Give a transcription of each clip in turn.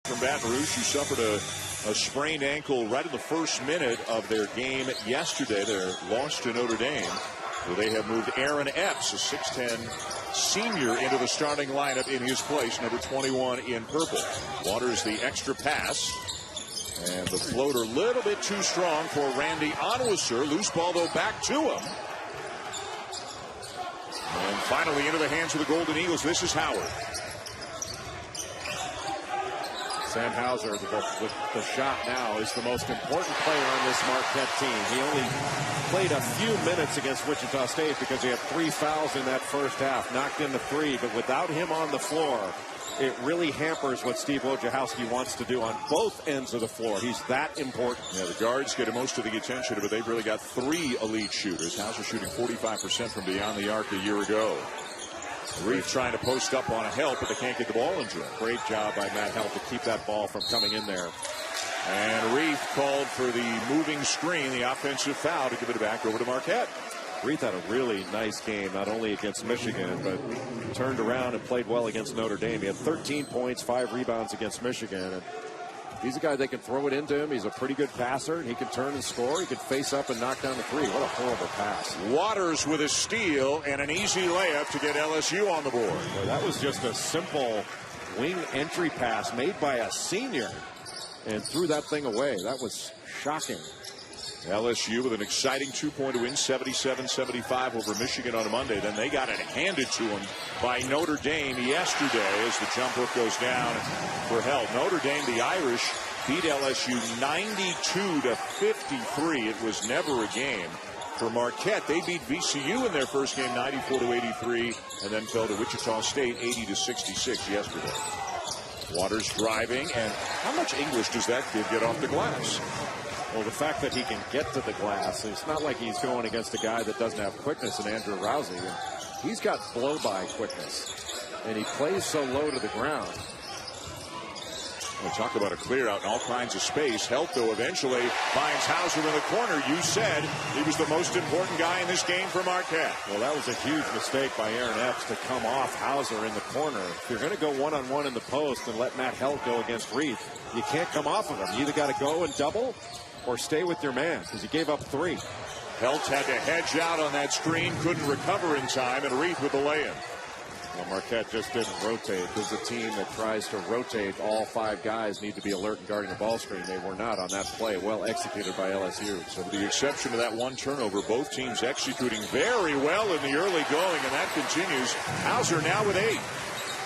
From Baton Rouge, who suffered a sprained ankle right in the first minute of their game yesterday. Their loss to Notre Dame, where they have moved Aaron Epps, a 6'10 senior, into the starting lineup in his place, number 21 in purple. Waters the extra pass, and the floater a little bit too strong for Randy Onwuser. Loose ball, though, back to him. And finally into the hands of the Golden Eagles. This is Howard. Sam Hauser with the shot now is the most important player on this Marquette team. He only played a few minutes against Wichita State because he had 3 fouls in that first half, knocked in the 3, but without him on the floor, it really hampers what Steve Wojciechowski wants to do on both ends of the floor. He's that important. Yeah, the guards get most of the attention, but they've really got 3 elite shooters. Hauser shooting 45% from beyond the arc a year ago. Reef trying to post up on a help, but they can't get the ball into it. Great job by Matt Help to keep that ball from coming in there. And Reef called for the moving screen, the offensive foul, to give it back over to Marquette. Reef had a really nice game, not only against Michigan, but turned around and played well against Notre Dame. He had 13 points, 5 rebounds against Michigan. And he's a guy they can throw it into him. He's a pretty good passer. He can turn and score. He can face up and knock down the 3. What a horrible pass. Waters with a steal and an easy layup to get LSU on the board. Boy, that was just a simple wing entry pass made by a senior and threw that thing away. That was shocking. LSU with an exciting 2-point win, 77-75 over Michigan on a Monday. Then they got it handed to them by Notre Dame yesterday as the jump hook goes down for Help. Notre Dame, the Irish, beat LSU 92-53. It was never a game. For Marquette, they beat VCU in their first game 94-83 and then fell to Wichita State 80-66 yesterday. Waters driving, and how much English does that kid get off the glass? Well, the fact that he can get to the glass, it's not like he's going against a guy that doesn't have quickness in Andrew Rousey. He's got blow-by quickness, and he plays so low to the ground. We'll talk about a clear out in all kinds of space. Help, though, eventually finds Hauser in the corner. You said he was the most important guy in this game for Marquette. Well, that was a huge mistake by Aaron Epps to come off Hauser in the corner. If you're going to go one-on-one in the post and let Matt Help go against Reith, you can't come off of him. You either got to go and double or stay with your man, because he gave up 3. Helt had to hedge out on that screen, couldn't recover in time, and Reith with the lay-in. Well, Marquette just didn't rotate. This is a team that tries to rotate. All 5 guys need to be alert and guarding the ball screen. They were not on that play. Well executed by LSU. So with the exception of that one turnover, both teams executing very well in the early going, and that continues. Hauser now with 8.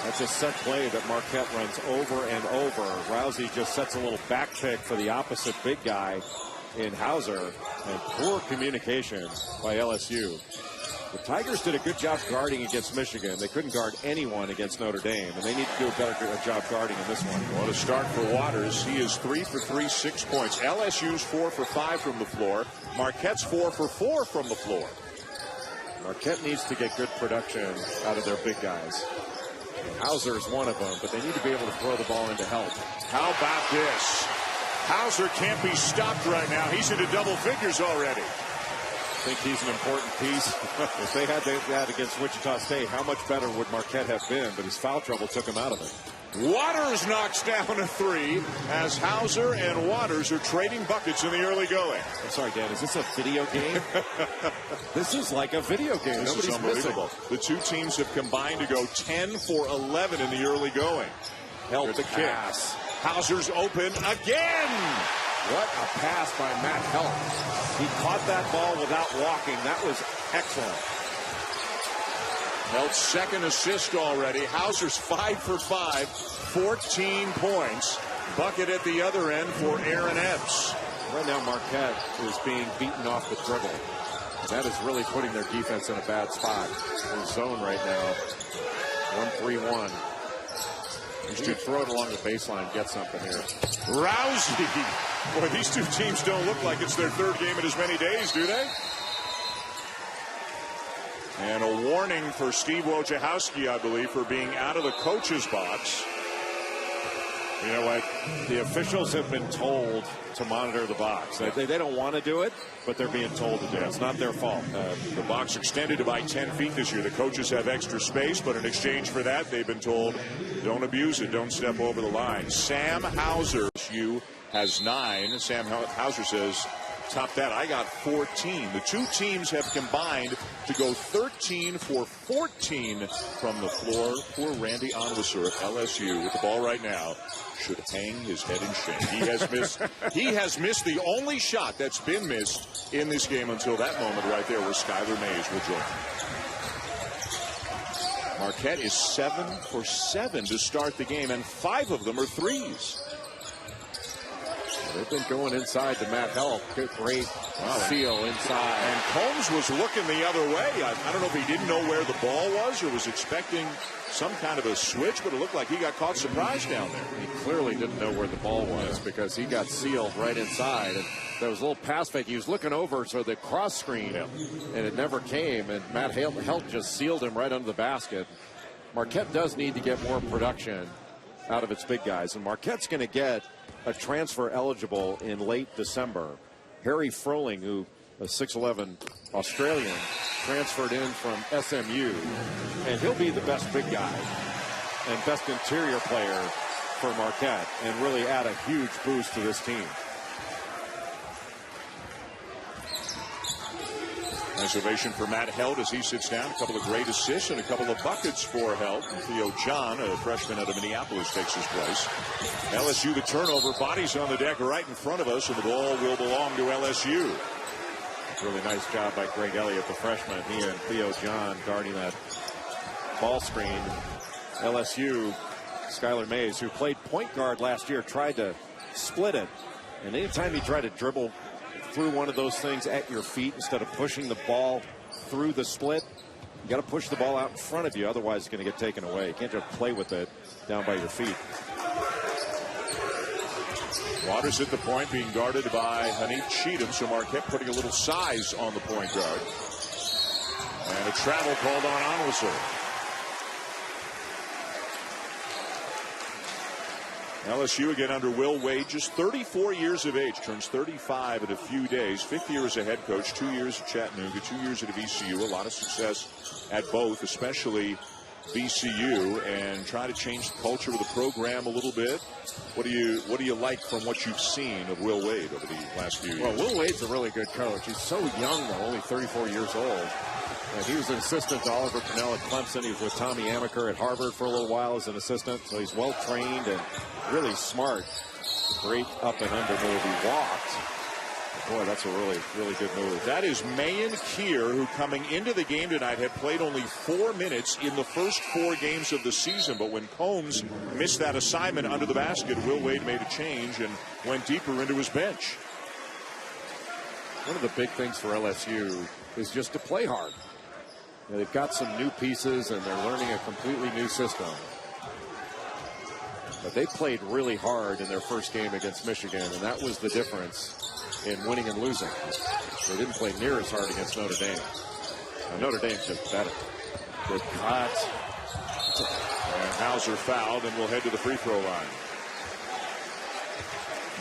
That's a set play that Marquette runs over and over. Rousey just sets a little back pick for the opposite big guy in Hauser, and poor communication by LSU. The Tigers did a good job guarding against Michigan. They couldn't guard anyone against Notre Dame, and they need to do a better job guarding in this one. What a start for Waters. He is 3 for 3, 6 points. LSU's 4 for 5 from the floor. Marquette's 4 for 4 from the floor. Marquette needs to get good production out of their big guys. Hauser is one of them, but they need to be able to throw the ball into Help. How about this? Hauser can't be stopped right now. He's into double figures already. I think he's an important piece. If they had that against Wichita State, how much better would Marquette have been? But his foul trouble took him out of it. Waters knocks down a 3 as Hauser and Waters are trading buckets in the early going. I'm sorry, Dan, is this a video game? This is like a video game. This is unbelievable. The 2 teams have combined to go 10 for 11 in the early going. Help the kick. Hauser's open again. What a pass by Matt Help. He caught that ball without walking. That was excellent. Help's second assist already. Hauser's 5 for 5, 14 points. Bucket at the other end for Aaron Epps. Right now, Marquette is being beaten off the dribble. That is really putting their defense in a bad spot. In zone right now. 1-3-1. You should throw it along the baseline and get something here. Rousey. Boy, these 2 teams don't look like it's their 3rd game in as many days, do they? And a warning for Steve Wojciechowski, I believe, for being out of the coach's box. You know what? The officials have been told to monitor the box. They don't want to do it, but they're being told to do it. It's not their fault. The box extended to by 10 feet this year. The coaches have extra space, but in exchange for that, they've been told, don't abuse it, don't step over the line. Sam Hauser, LSU has 9. Sam Hauser says, top that, I got 14. The two teams have combined to go 13 for 14 from the floor. Poor Randy Onwuser of LSU with the ball right now should hang his head in shame. He has missed the only shot that's been missed in this game until that moment right there where Skylar Mays will join. Marquette is 7 for 7 to start the game, and 5 of them are threes. They've been going inside to Matt Help. Good, great seal inside. And Combs was looking the other way. I don't know if he didn't know where the ball was or was expecting some kind of a switch, but it looked like he got caught surprise down there. He clearly didn't know where the ball was because he got sealed right inside. And there was a little pass fake. He was looking over so the cross screen, and it never came. And Matt Help just sealed him right under the basket. Marquette does need to get more production out of its big guys. And Marquette's going to get a transfer eligible in late December. Harry Froling, who a 6'11" Australian, transferred in from SMU, and he'll be the best big guy and best interior player for Marquette and really add a huge boost to this team. Nice ovation for Matt Held as he sits down. A couple of great assists and a couple of buckets for Held. And Theo John, a freshman out of Minneapolis, takes his place. LSU, the turnover. Bodies on the deck right in front of us, and the ball will belong to LSU. Really nice job by Greg Elliott, the freshman. He and Theo John guarding that ball screen. LSU, Skylar Mays, who played point guard last year, tried to split it. And anytime you try to dribble through one of those things at your feet instead of pushing the ball through the split, you got to push the ball out in front of you, otherwise it's going to get taken away. You can't just play with it down by your feet. Waters at the point, being guarded by Hanif Cheatham, so Marquette putting a little size on the point guard. And a travel called on Onwuser. LSU again under Will Wade, just 34 years of age, turns 35 in a few days. 5th year as a head coach, 2 years at Chattanooga, 2 years at VCU. A lot of success at both, especially VCU, and try to change the culture of the program a little bit. What do you like from what you've seen of Will Wade over the last few years? Well, Will Wade's a really good coach. He's so young though, only 34 years old. And he was an assistant to Oliver Purnell at Clemson. He was with Tommy Amaker at Harvard for a little while as an assistant. So he's well trained and really smart. Great up and under move. He walked. Boy, that's a really, really good move. That is Mayan Keir, who coming into the game tonight had played only 4 minutes in the first 4 games of the season. But when Combs missed that assignment under the basket, Will Wade made a change and went deeper into his bench. One of the big things for LSU is just to play hard. They've got some new pieces and they're learning a completely new system. But they played really hard in their first game against Michigan, and that was the difference in winning and losing. They didn't play near as hard against Notre Dame. Now, Notre Dame's just better. Good cut. And Hauser fouled, and we'll head to the free throw line.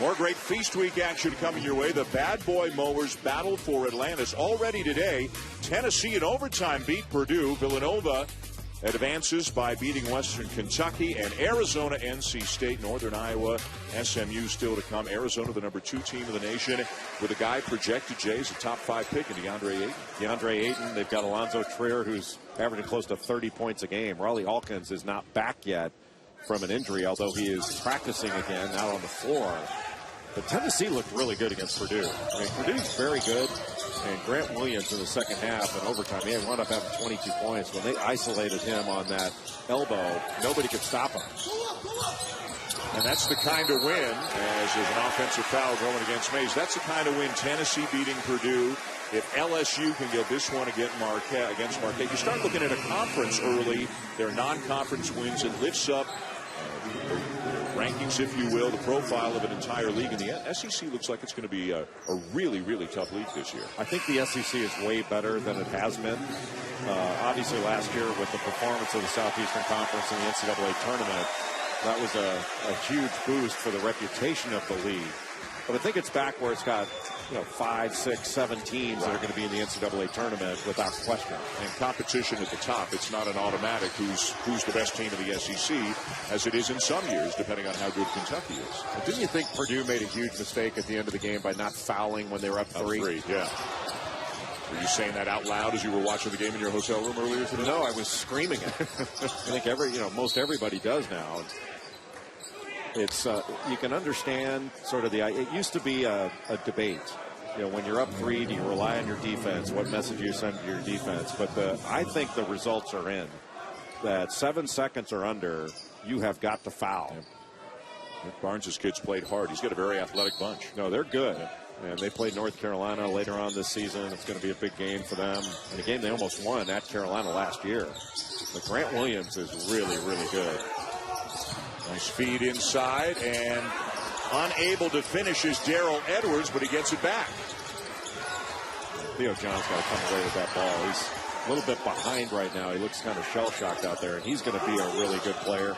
More great Feast Week action coming your way. The Bad Boy Mowers battle for Atlantis. Already today, Tennessee in overtime beat Purdue. Villanova advances by beating Western Kentucky, and Arizona, NC State, Northern Iowa, SMU still to come. Arizona, the number 2 team in the nation, with a guy projected, Jay, as a top 5 pick in DeAndre Ayton. DeAndre Ayton, they've got Alonzo Trier, who's averaging close to 30 points a game. Raleigh Hawkins is not back yet from an injury, although he is practicing again out on the floor. But Tennessee looked really good against Purdue. I mean, Purdue's very good, and Grant Williams in the second half and overtime, he wound up having 22 points. When they isolated him on that elbow, nobody could stop him. And that's the kind of win, as there's an offensive foul going against Mays, that's the kind of win Tennessee beating Purdue. If LSU can get this one against Marquette, you start looking at a conference early, their non-conference wins, it lifts up the rankings, if you will, the profile of an entire league. And the SEC looks like it's going to be a really, really tough league this year. I think the SEC is way better than it has been. Obviously, last year with the performance of the Southeastern Conference in the NCAA tournament, That was a huge boost for the reputation of the league. But I think it's back where it's got, 5, 6, 7 teams that are going to be in the NCAA tournament without question. And competition at the top. It's not an automatic who's the best team in the SEC, as it is in some years, depending on how good Kentucky is. And didn't you think Purdue made a huge mistake at the end of the game by not fouling when they were up 3? Yeah. Were you saying that out loud as you were watching the game in your hotel room earlier today? No, I was screaming it. I think most everybody does now. It's you can understand sort of it used to be a debate. When you're up 3, do you rely on your defense? What message do you send to your defense? But I think the results are in. That 7 seconds or under, you have got to foul. Nick Barnes' kids played hard. He's got a very athletic bunch. No, they're good. And they played North Carolina later on this season. It's going to be a big game for them. And a game they almost won at Carolina last year. But Grant Williams is really, really good. Nice feed inside, and unable to finish is Darrell Edwards, but he gets it back. Theo John's got to come away with that ball. He's a little bit behind right now. He looks kind of shell-shocked out there, and he's going to be a really good player.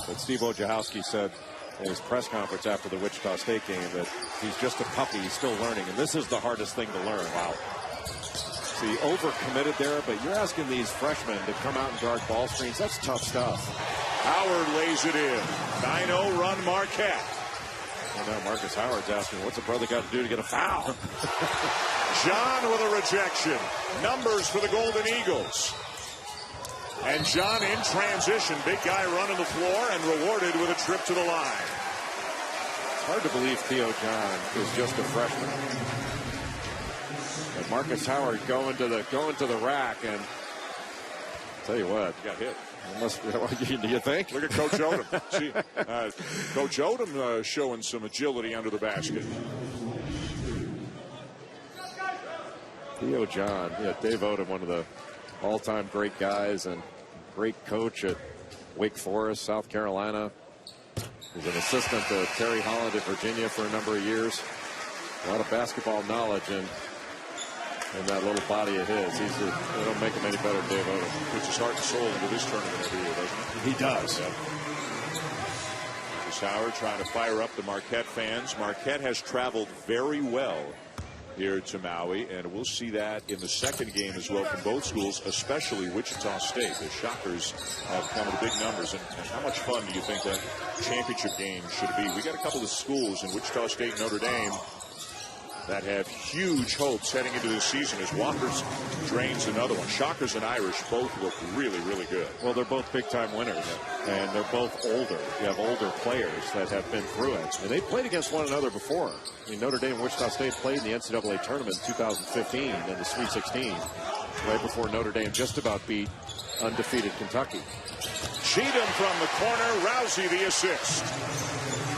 But Steve Wojciechowski said in his press conference after the Wichita State game that he's just a puppy. He's still learning, and this is the hardest thing to learn. Wow. See, overcommitted there, but you're asking these freshmen to come out and guard ball screens. That's tough stuff. Howard lays it in. 9-0 run Marquette. Well, now Marcus Howard's asking, what's a brother got to do to get a foul? John with a rejection. Numbers for the Golden Eagles. And John in transition. Big guy running the floor and rewarded with a trip to the line. It's hard to believe Theo John is just a freshman. And Marcus Howard going to the rack, and tell you what, got hit. Do you think? Look at Coach Odom. See, Coach Odom showing some agility under the basket. Theo John, Dave Odom, one of the all-time great guys and great coach at Wake Forest, South Carolina. He's an assistant to Terry Holland at Virginia for a number of years. A lot of basketball knowledge in that little body of his. They don't make him any better than Dave Odom. Puts his heart and soul into this tournament every year, doesn't he? He does. Yep. Marcus Howard trying to fire up the Marquette fans. Marquette has traveled very well here to Maui, and we'll see that in the second game as well from both schools, especially Wichita State. The Shockers have come to big numbers, and how much fun do you think that championship game should be? We got a couple of schools in Wichita State and Notre Dame that have huge hopes heading into this season as Waters drains another one. Shockers and Irish both look really, really good. Well, they're both big-time winners, and they're both older. You have older players that have been through it, and they played against one another before. I mean, Notre Dame and Wichita State played in the NCAA tournament in 2015 in the Sweet 16, right before Notre Dame just about beat undefeated Kentucky. Cheatham from the corner, Rousey the assist.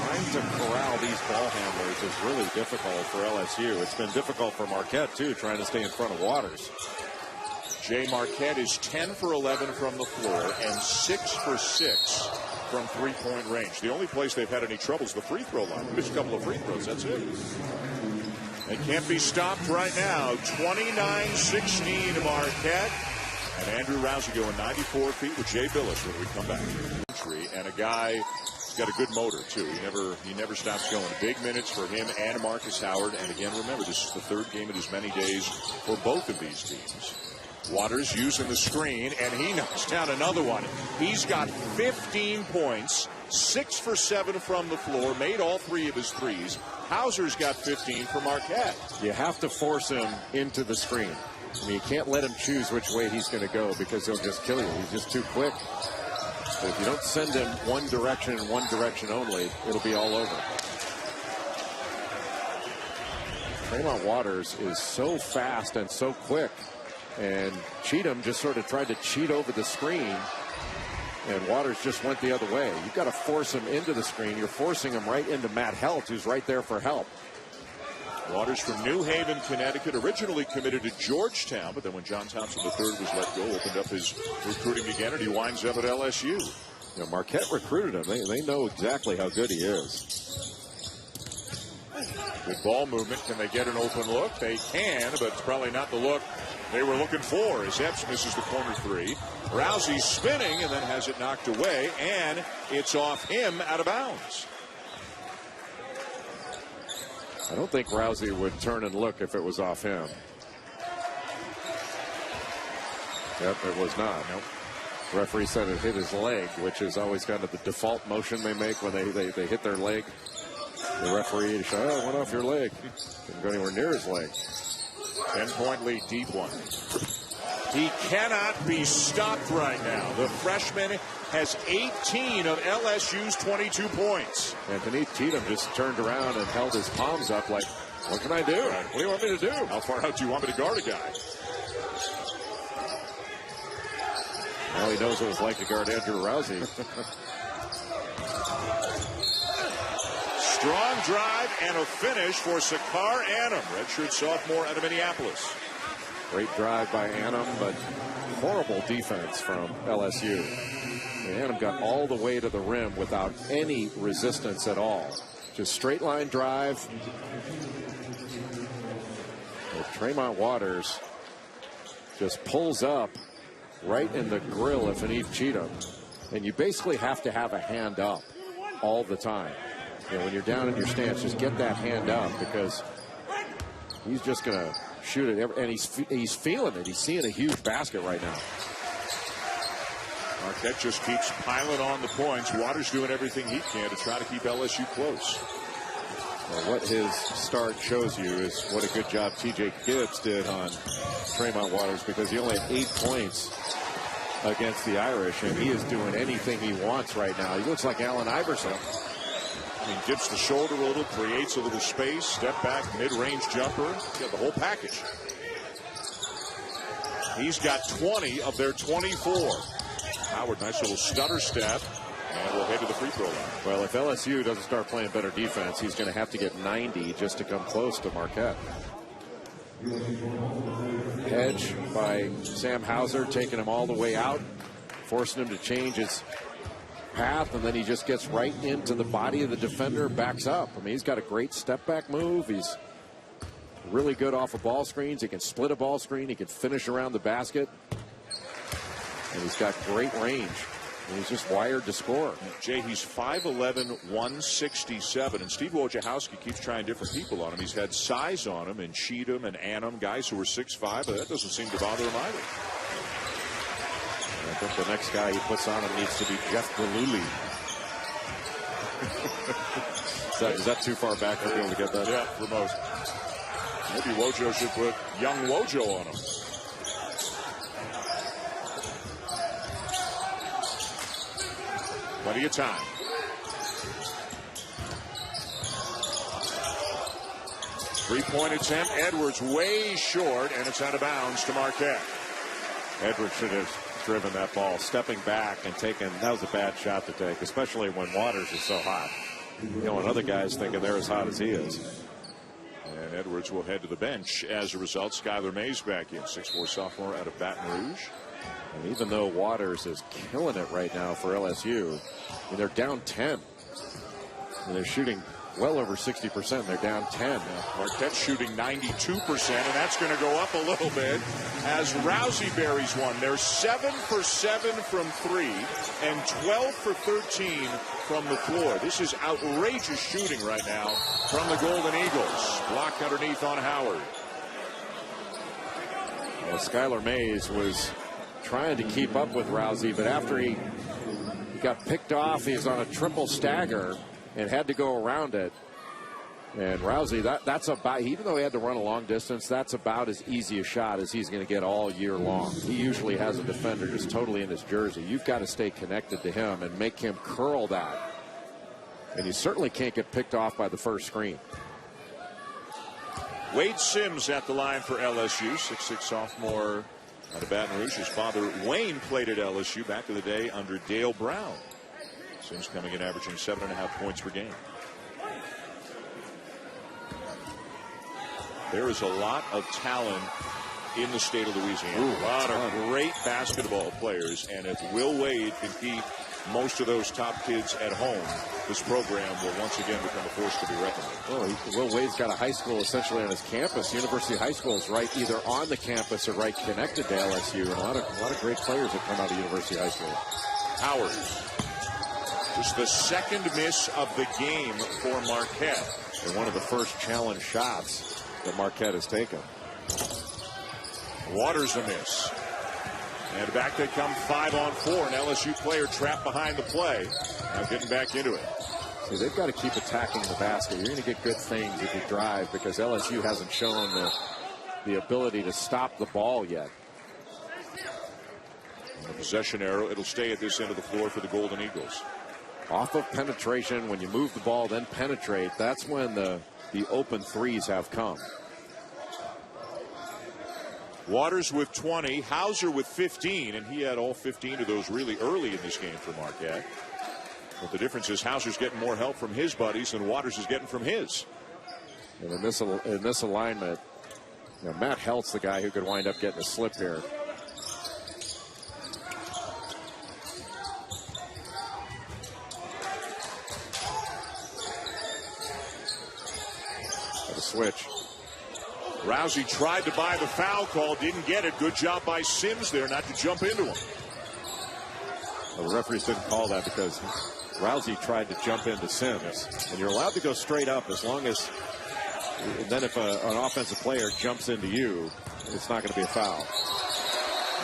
Trying to corral these ball handlers is really difficult for LSU. It's been difficult for Marquette, too, trying to stay in front of Waters. Jay Marquette is 10 for 11 from the floor and 6 for 6 from three-point range. The only place they've had any trouble is the free throw line. Just a couple of free throws, that's it. They can't be stopped right now. 29-16 Marquette. And Andrew Rousey going 94 feet with Jay Billis when we come back. And a guy got a good motor too. He never stops going. Big minutes for him and Marcus Howard. And again, remember, this is the third game in as many days for both of these teams. Waters using the screen, and he knocks down another one. He's got 15 points, 6 for 7 from the floor, made all 3 of his threes. Hauser's got 15 for Marquette. You have to force him into the screen. I mean, you can't let him choose which way he's going to go because he'll just kill you. He's just too quick. But if you don't send him one direction and one direction only, it'll be all over. Tremont Waters is so fast and so quick. And Cheatham just sort of tried to cheat over the screen. And Waters just went the other way. You've got to force him into the screen. You're forcing him right into Matt Helt, who's right there for help. Waters from New Haven, Connecticut, originally committed to Georgetown, but then when John Thompson III was let go, opened up his recruiting again, and he winds up at LSU. You know, Marquette recruited him. They know exactly how good he is. Good ball movement. Can they get an open look? They can, but it's probably not the look they were looking for as Epps misses the corner three. Rousey spinning and then has it knocked away, and it's off him out of bounds. I don't think Rousey would turn and look if it was off him. Yep, it was not. Nope. Referee said it hit his leg, which is always kind of the default motion they make when they hit their leg. The referee said, "Oh, it went off your leg." Didn't go anywhere near his leg. 10-point lead, deep one. He cannot be stopped right now. The freshman has 18 of LSU's 22 points. Anthony Cheatham just turned around and held his palms up like, "What can I do? What do you want me to do? How far out do you want me to guard a guy?" Well, he knows what it's like to guard Andrew Rousey. Strong drive and a finish for Sakar Annam, redshirt sophomore out of Minneapolis. Great drive by Annam, but horrible defense from LSU. And Annam got all the way to the rim without any resistance at all. Just straight line drive. But Tremont Waters just pulls up right in the grill of Anif Cheatham. And you basically have to have a hand up all the time. You know, when you're down in your stance, just get that hand up, because he's just going to shoot it. And he's feeling it. He's seeing a huge basket right now. Marquette just keeps piling on the points. Waters doing everything he can to try to keep LSU close. Well, what his start shows you is what a good job TJ Gibbs did on Tremont Waters, because he only had 8 points against the Irish, and he is doing anything he wants right now. He looks like Allen Iverson. I mean, dips the shoulder a little, creates a little space, step back, mid-range jumper. Got the whole package. He's got 20 of their 24. Howard, nice little stutter step, and we'll head to the free throw line. Well, if LSU doesn't start playing better defense, he's going to have to get 90 just to come close to Marquette. Hedge by Sam Hauser, taking him all the way out, forcing him to change his path, and then he just gets right into the body of the defender, backs up. I mean, he's got a great step back move. He's really good off of ball screens. He can split a ball screen. He can finish around the basket. And he's got great range. And he's just wired to score. Jay, he's 5'11", 167, and Steve Wojciechowski keeps trying different people on him. He's had size on him, and Cheatham and Annam, guys who are 6'5", but that doesn't seem to bother him either. I think the next guy he puts on him needs to be Jeff Galooly. Is that too far back for people to get that? Yeah, for most. Maybe Wojo should put young Wojo on him. Plenty of time. Three-point attempt. Edwards way short, and it's out of bounds to Marquette. Edwards should have driven that ball, stepping back and taking. That was a bad shot to take, especially when Waters is so hot. You know, and other guys thinking they're as hot as he is. And Edwards will head to the bench as a result. Skylar Mays back in, 6'4" sophomore out of Baton Rouge. And even though Waters is killing it right now for LSU, I mean, they're down 10. And they're shooting well over 60%. They're down 10. Marquette shooting 92%, and that's going to go up a little bit as Rousey buries one. They're 7 for 7 from 3 and 12 for 13 from the floor. This is outrageous shooting right now from the Golden Eagles. Block underneath on Howard. Well, Skylar Mays was trying to keep up with Rousey, but after he got picked off, he was on a triple stagger and had to go around it. And Rousey, that's about, even though he had to run a long distance, that's about as easy a shot as he's going to get all year long. He usually has a defender just totally in his jersey. You've got to stay connected to him and make him curl that. And you certainly can't get picked off by the first screen. Wade Sims at the line for LSU, 6'6" sophomore out of Baton Rouge. His father, Wayne, played at LSU back in the day under Dale Brown. Sims coming in averaging 7.5 points per game. There is a lot of talent in the state of Louisiana. A lot of great basketball players. And if Will Wade can keep most of those top kids at home, this program will once again become a force to be reckoned with. Will Wade's got a high school essentially on his campus. University High School is right either on the campus or right connected to LSU. And a lot of great players that come out of University High School. Howard. Just the second miss of the game for Marquette. And one of the first challenge shots that Marquette has taken. Waters a miss. And back they come 5-on-4. An LSU player trapped behind the play. Now getting back into it. So they've got to keep attacking the basket. You're going to get good things if you drive because LSU hasn't shown the ability to stop the ball yet. The possession arrow, it'll stay at this end of the floor for the Golden Eagles. Off of penetration, when you move the ball, then penetrate, that's when the open threes have come. Waters with 20, Hauser with 15, and he had all 15 of those really early in this game for Marquette. But the difference is Hauser's getting more help from his buddies than Waters is getting from his. And in this alignment, Matt Helt's the guy who could wind up getting a slip here. Switch. Rousey tried to buy the foul call, didn't get it. Good job by Sims there not to jump into him. Well, the referees didn't call that because Rousey tried to jump into Sims. And you're allowed to go straight up as long as, and then if an offensive player jumps into you, it's not going to be a foul.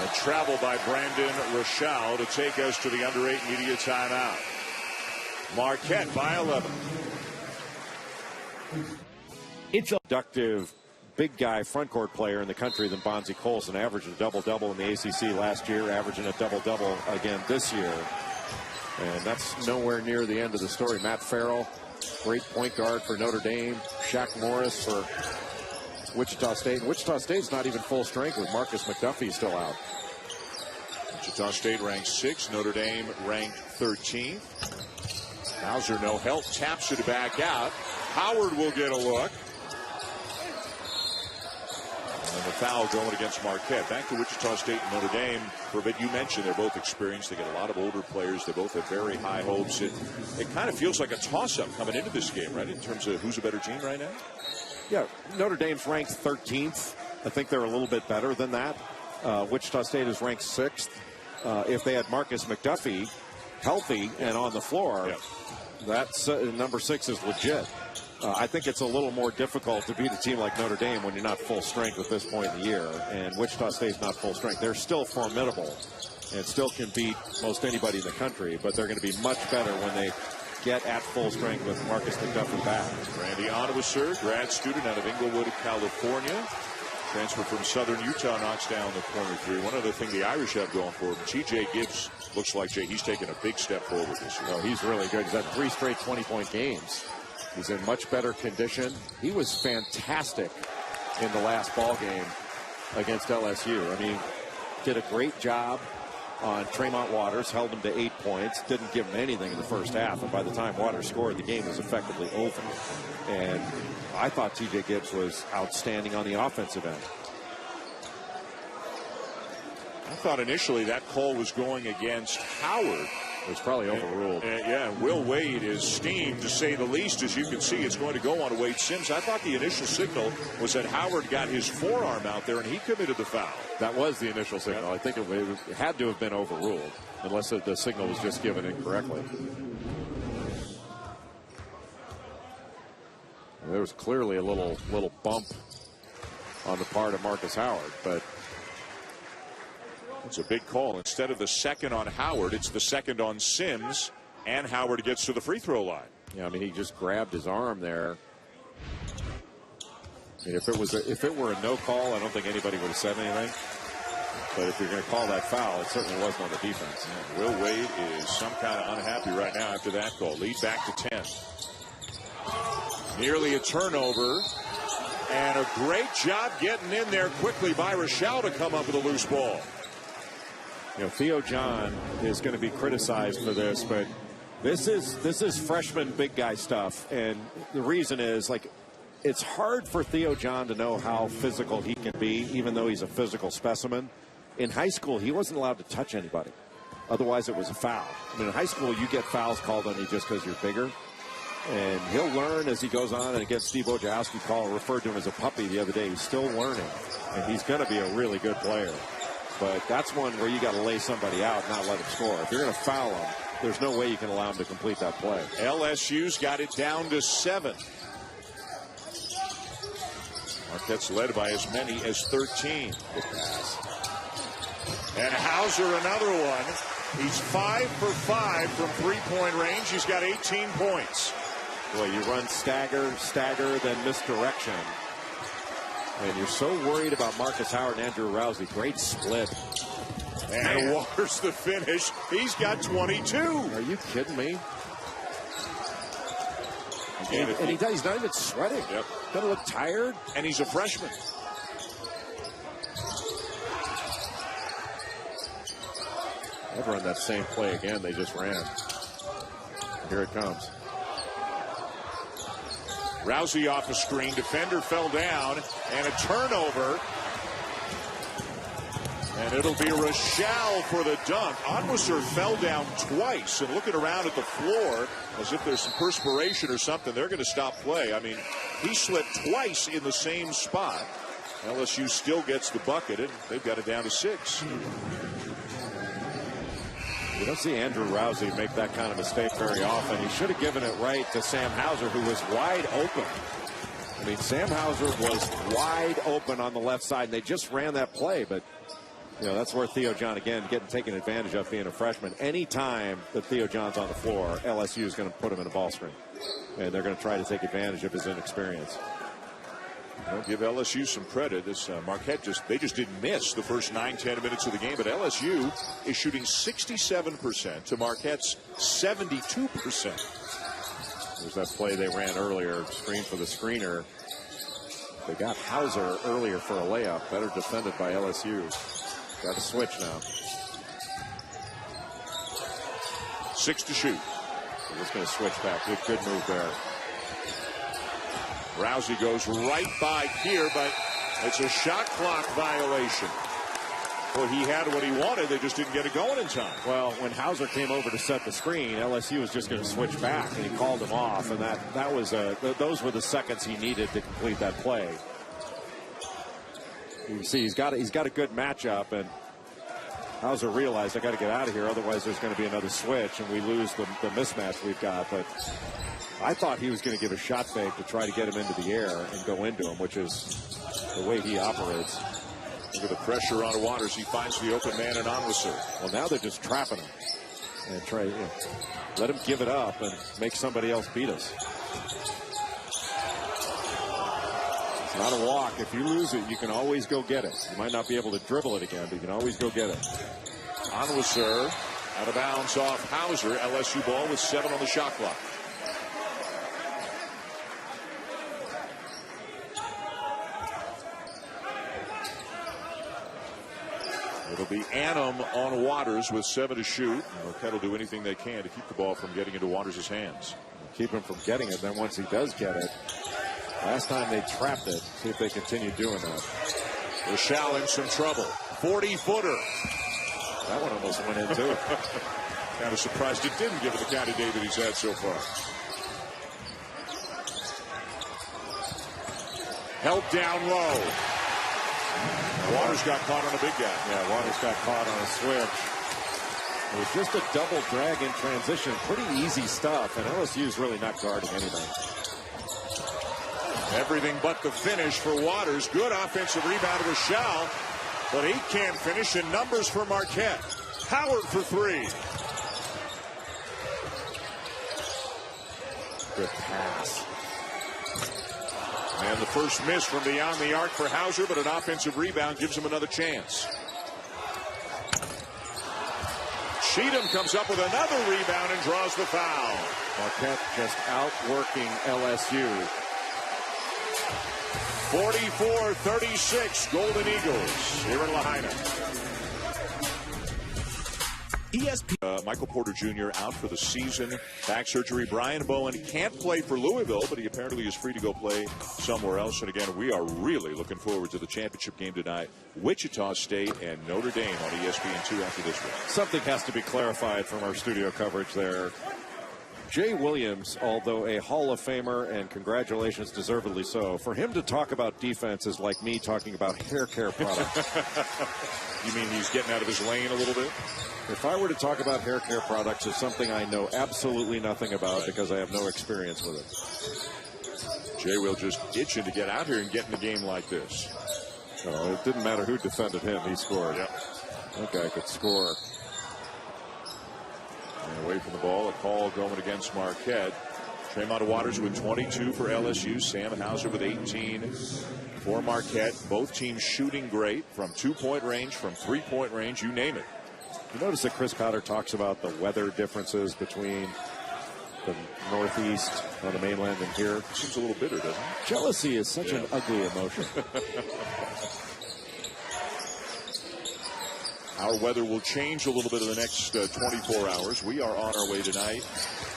A travel by Brandon Rochelle to take us to the under 8 media timeout. Marquette by 11. It's a productive, big guy front court player in the country than Bonzie Colson. Averaged a double-double in the ACC last year, averaging a double-double again this year. And that's nowhere near the end of the story. Matt Farrell, great point guard for Notre Dame. Shaq Morris for Wichita State. And Wichita State's not even full strength with Marcus McDuffie still out. Wichita State ranked 6th. Notre Dame ranked 13th. Hauser no help. Taps it back out. Howard will get a look. And the foul going against Marquette. Back to Wichita State and Notre Dame. For a bit, you mentioned they're both experienced. They get a lot of older players. They both have very high hopes. It kind of feels like a toss-up coming into this game, right, in terms of who's a better team right now? Yeah, Notre Dame's ranked 13th. I think they're a little bit better than that. Wichita State is ranked 6th. If they had Marcus McDuffie healthy and on the floor, that's number 6 is legit. I think it's a little more difficult to beat a team like Notre Dame when you're not full strength at this point in the year. And Wichita State's not full strength. They're still formidable and still can beat most anybody in the country, but they're going to be much better when they get at full strength with Marcus McDuffie back. Randy Onwuasor, grad student out of Inglewood, California. Transfer from Southern Utah, knocks down the corner three. One other thing the Irish have going for him, TJ Gibbs looks like, Jay, he's taken a big step forward this year. No, he's really good. He's had 3 straight 20-point games. He's in much better condition. He was fantastic in the last ball game against LSU. I mean, did a great job on Tremont Waters, held him to 8 points, didn't give him anything in the first half, and by the time Waters scored, the game was effectively over. And I thought TJ Gibbs was outstanding on the offensive end. I thought initially that call was going against Howard. It was probably overruled. Yeah, Will Wade is steamed, to say the least. As you can see, it's going to go on Wade Sims. I thought the initial signal was that Howard got his forearm out there and he committed the foul. That was the initial signal. I think it had to have been overruled, unless the signal was just given incorrectly. There was clearly a little bump on the part of Marcus Howard, but it's a big call. Instead of the second on Howard, it's the second on Sims, and Howard gets to the free throw line. Yeah, I mean, he just grabbed his arm there. I mean, if it were a no call, I don't think anybody would have said anything. But if you're going to call that foul, it certainly wasn't on the defense. Yeah, Will Wade is some kind of unhappy right now after that call. Lead back to 10. Nearly a turnover. And a great job getting in there quickly by Rochelle to come up with a loose ball. You know, Theo John is going to be criticized for this, but this is freshman big guy stuff. And the reason is, like, it's hard for Theo John to know how physical he can be, even though he's a physical specimen. In high school, he wasn't allowed to touch anybody. Otherwise, it was a foul. I mean, in high school, you get fouls called on you just because you're bigger. And he'll learn as he goes on. And again, Steve Wojciechowski referred to him as a puppy the other day. He's still learning. And he's going to be a really good player. But that's one where you got to lay somebody out and not let him score. If you're going to foul him, there's no way you can allow him to complete that play. LSU's got it down to 7. Marquette's led by as many as 13. Good pass. And Hauser another one. He's 5 for 5 from three-point range. He's got 18 points. Boy, you run stagger, then misdirection. And you're so worried about Marcus Howard and Andrew Rousey. Great split. And Waters the finish. He's got 22. Are you kidding me? And he's not even sweating. Yep. Doesn't look tired. And he's a freshman. They've run that same play again. They just ran. Here it comes. Rousey off a screen. Defender fell down. And a turnover. And it'll be Rochelle for the dunk. Onwuser fell down twice. And looking around at the floor as if there's some perspiration or something, they're going to stop play. I mean, he slipped twice in the same spot. LSU still gets the bucket, and they've got it down to 6. You don't see Andrew Rousey make that kind of mistake very often. He should have given it right to Sam Hauser, who was wide open. I mean, Sam Hauser was wide open on the left side, and they just ran that play. But, you know, that's where Theo John, again, taken advantage of being a freshman. Any time that Theo John's on the floor, LSU is going to put him in a ball screen. And they're going to try to take advantage of his inexperience. Don't give LSU some credit. This Marquette they just didn't miss the first 9-10 minutes of the game, but LSU is shooting 67% to Marquette's 72%. There's that play they ran earlier, screen for the screener. They got Hauser earlier for a layup, better defended by LSU. Got to switch now. 6 to shoot. They're just going to switch back. Good move there. Rousey goes right by here, but it's a shot clock violation. Well, he had what he wanted. They just didn't get it going in time. Well, when Hauser came over to set the screen, LSU was just going to switch back, and he called him off. And that was those were the seconds he needed to complete that play. You can see he's got a good matchup, and Hauser realized I got to get out of here, otherwise there's going to be another switch, and we lose the mismatch we've got. But I thought he was going to give a shot fake to try to get him into the air and go into him, which is the way he operates. Look at the pressure on Waters. He finds the open man in Onwuser. Well, now they're just trapping him and try let him give it up and make somebody else beat us. It's not a walk. If you lose it, you can always go get it. You might not be able to dribble it again, but you can always go get it. Onwuser out of bounds off Hauser. LSU ball with 7 on the shot clock. It'll be Annam on Waters with 7 to shoot. Marquette will do anything they can to keep the ball from getting into Waters' hands. Keep him from getting it. Then once he does get it, last time they trapped it. See if they continue doing that. Rochelle in some trouble. 40-footer. That one almost went in too. Kind of surprised it didn't, given the kind of day that he's had so far. Held down low. Waters got caught on a big guy. Yeah, Waters got caught on a switch. It was just a double drag in transition. Pretty easy stuff, and LSU's really not guarding anything. Everything but the finish for Waters. Good offensive rebound to Rochelle, but he can't finish in numbers for Marquette. Howard for 3. Good pass. And the first miss from beyond the arc for Hauser, but an offensive rebound gives him another chance. Cheatham comes up with another rebound and draws the foul. Marquette just outworking LSU. 44-36, Golden Eagles here in Lahaina. ESPN. Michael Porter Jr. out for the season. Back surgery. Brian Bowen can't play for Louisville, but he apparently is free to go play somewhere else. And again, we are really looking forward to the championship game tonight. Wichita State and Notre Dame on ESPN2 after this one. Something has to be clarified from our studio coverage there. Jay Williams, although a Hall of Famer, and congratulations, deservedly so, for him to talk about defense is like me talking about hair care products. You mean he's getting out of his lane a little bit? If I were to talk about hair care products, it's something I know absolutely nothing about because I have no experience with it. Jay will just itching to get out here and get in a game like this. No, it didn't matter who defended him, he scored. Yep. That guy could score. And away from the ball, a call going against Marquette. Tremont Waters with 22 for LSU. Sam Hauser with 18 for Marquette. Both teams shooting great from 2-point range, from 3-point range, you name it. You notice that Chris Cotter talks about the weather differences between the Northeast on the mainland and here. Seems a little bitter, doesn't it? Jealousy is such an ugly emotion. Our weather will change a little bit in the next 24 hours. We are on our way tonight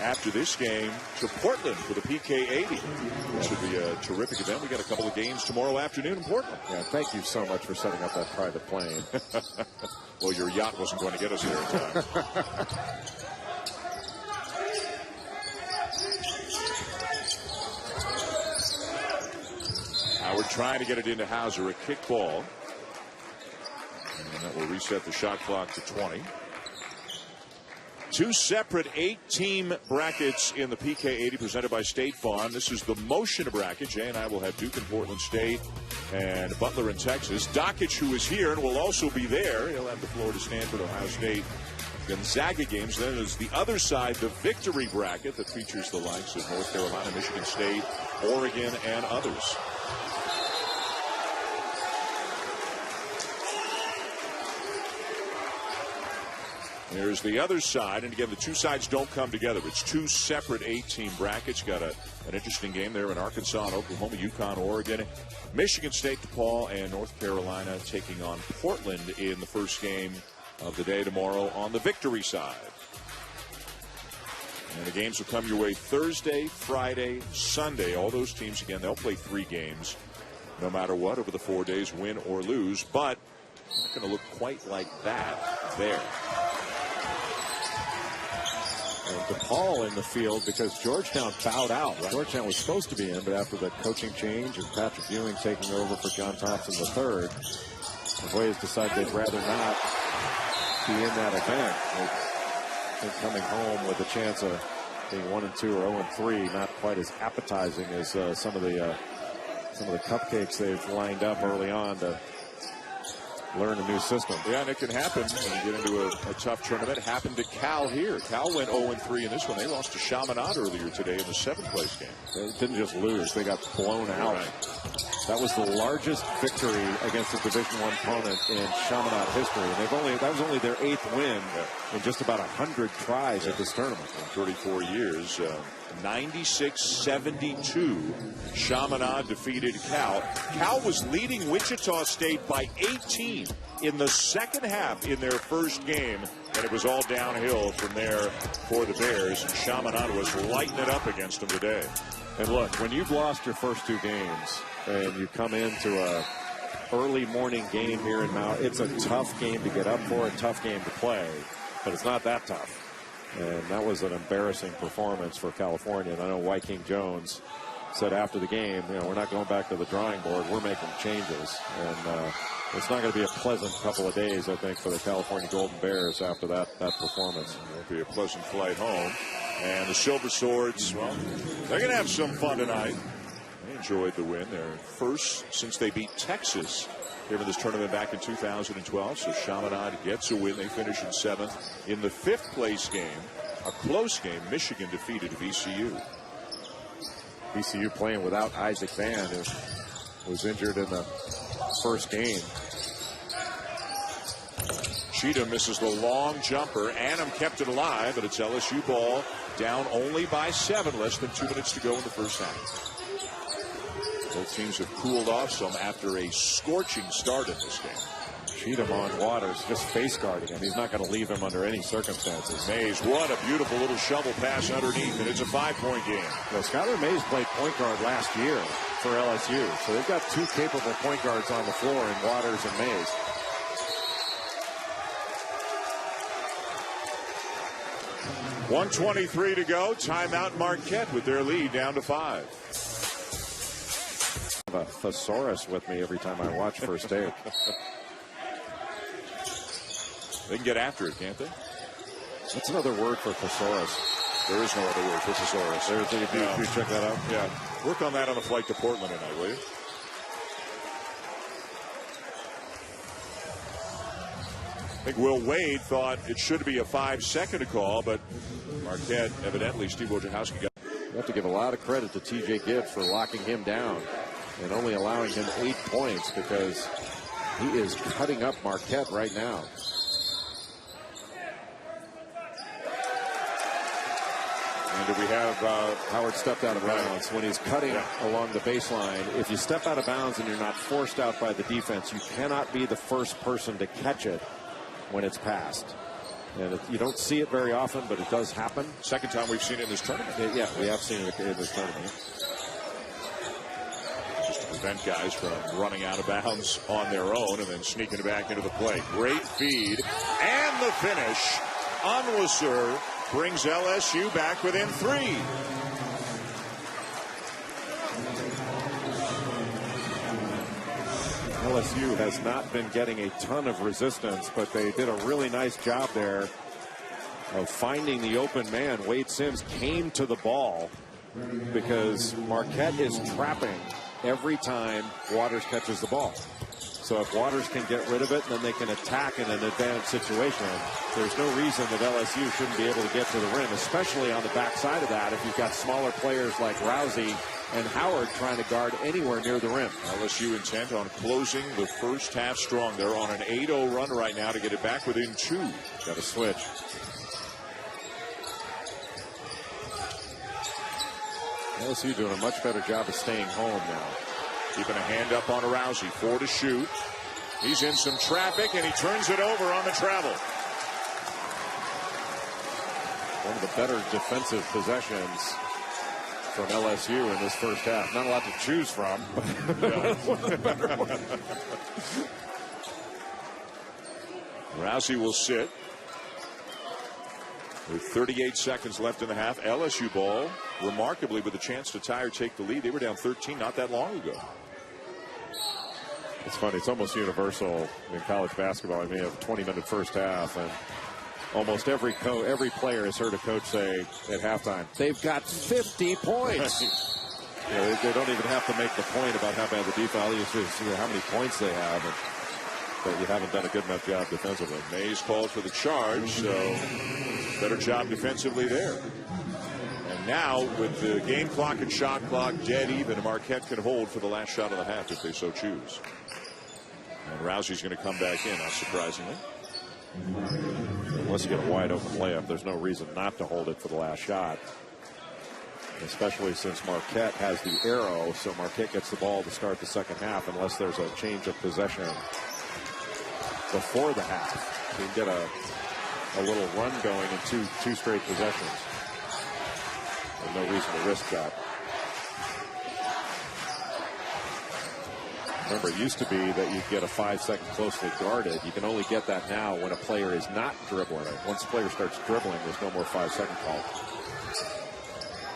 after this game to Portland for the PK80. This should be a terrific event. We got a couple of games tomorrow afternoon in Portland. Yeah, thank you so much for setting up that private plane. Well, your yacht wasn't going to get us there in time. Howard trying to get it into Hauser, a kick ball. And that will reset the shot clock to 20. Two separate 8-team brackets in the PK80 presented by State Farm. This is the motion bracket. Jay and I will have Duke and Portland State and Butler in Texas. Dockich, who is here and will also be there. He'll have the Florida Stanford, Ohio State, Gonzaga games. Then there's the other side, the victory bracket that features the likes of North Carolina, Michigan State, Oregon, and others. There's the other side, and again, the two sides don't come together. It's two separate 8-team brackets. Got an interesting game there in Arkansas and Oklahoma, UConn, Oregon, Michigan State, DePaul, and North Carolina taking on Portland in the first game of the day tomorrow on the victory side. And the games will come your way Thursday, Friday, Sunday. All those teams, again, they'll play 3 games no matter what over the 4 days, win or lose, but not going to look quite like that there. And DePaul in the field because Georgetown bowed out. Right. Georgetown was supposed to be in, but after the coaching change and Patrick Ewing taking over for John Thompson III, the Boys decided they'd rather not be in that event. They're coming home with a chance of being 1-2 or 0-3, not quite as appetizing as some of the cupcakes they've lined up early on to learn a new system. Yeah, and it can happen when you get into a tough tournament. It happened to Cal here. Cal went 0-3 in this one. They lost to Chaminade earlier today in the 7th-place game. They didn't just lose; they got blown out. Right. That was the largest victory against a Division I opponent in Chaminade history. And that was only their 8th win in just about 100 tries at this tournament. In 34 years. 96-72. Chaminade defeated Cal. Cal was leading Wichita State by 18 in the second half in their first game, and it was all downhill from there for the Bears. And Chaminade was lighting it up against them today. And look, when you've lost your first 2 games and you come into a early morning game here in Mount, it's a tough game to get up for, a tough game to play, but it's not that tough. And that was an embarrassing performance for California. And I know Wyking Jones said after the game, we're not going back to the drawing board. We're making changes. And it's not going to be a pleasant couple of days, I think, for the California Golden Bears after that performance. It won't be a pleasant flight home. And the Silver Swords, well, they're going to have some fun tonight. They enjoyed the win. Their first since they beat Texas here in this tournament back in 2012. So Chaminade gets a win. They finish in 7th. In the 5th-place game, a close game, Michigan defeated VCU. VCU playing without Isaac Van, who was injured in the first game. Cheatham misses the long jumper. Annam kept it alive, but it's LSU ball, down only by 7, less than 2 minutes to go in the first half. Both teams have cooled off some after a scorching start in this game. cheat him on Waters, just face guarding him. He's not going to leave him under any circumstances. Mays, what a beautiful little shovel pass underneath, and it's a 5-point game. Well, Skylar Mays played point guard last year for LSU, so they've got two capable point guards on the floor in Waters and Mays. .123 to go. Timeout Marquette with their lead down to 5. I have a thesaurus with me every time I watch First Take. They can get after it, can't they? That's another word for thesaurus. There is no other word for thesaurus. You check that out? Yeah. Work on that on the flight to Portland tonight, will you? I think Will Wade thought it should be a 5-second call, but Marquette, evidently, Steve Wojciechowski got. You have to give a lot of credit to T.J. Gibbs for locking him down and only allowing him 8 points, because he is cutting up Marquette right now. And do we have Howard stepped out of bounds when he's cutting along the baseline? If you step out of bounds and you're not forced out by the defense, you cannot be the first person to catch it when it's passed. And you don't see it very often, but it does happen. Second time we've seen it in this tournament. Yeah, we have seen it in this tournament. Just to prevent guys from running out of bounds on their own and then sneaking back into the play. Great feed. And the finish. Onwuasor brings LSU back within 3. LSU has not been getting a ton of resistance, but they did a really nice job there of finding the open man. Wade Sims came to the ball because Marquette is trapping every time Waters catches the ball. So if Waters can get rid of it, then they can attack in an advanced situation. There's no reason that LSU shouldn't be able to get to the rim, especially on the backside of that if you've got smaller players like Rousey and Howard trying to guard anywhere near the rim. LSU intent on closing the first half strong. They're on an 8-0 run right now to get it back within 2. Got to switch. LSU doing a much better job of staying home now. Keeping a hand up on Rousey. 4 to shoot. He's in some traffic, and he turns it over on the travel. One of the better defensive possessions from LSU in this first half. Not a lot to choose from, but one of the better ones. Rousey will sit. With 38 seconds left in the half. LSU ball, remarkably, with a chance to tie or take the lead. They were down 13 not that long ago. It's funny. It's almost universal in college basketball. I mean, you have a 20-minute first half, and almost every player has heard a coach say at halftime, they've got 50 points. They don't even have to make the point about how bad the defense is, how many points they have. But you haven't done a good enough job defensively. Mays calls for the charge, so better job defensively there. And now, with the game clock and shot clock dead even, Marquette can hold for the last shot of the half if they so choose. And Rousey's going to come back in, not surprisingly. Unless you get a wide open layup, there's no reason not to hold it for the last shot. Especially since Marquette has the arrow, so Marquette gets the ball to start the second half unless there's a change of possession before the half. You can get a little run going in two straight possessions. There's no reason to risk that. Remember, it used to be that you'd get a 5-second closely guarded. You can only get that now when a player is not dribbling. Once the player starts dribbling, there's no more 5-second call.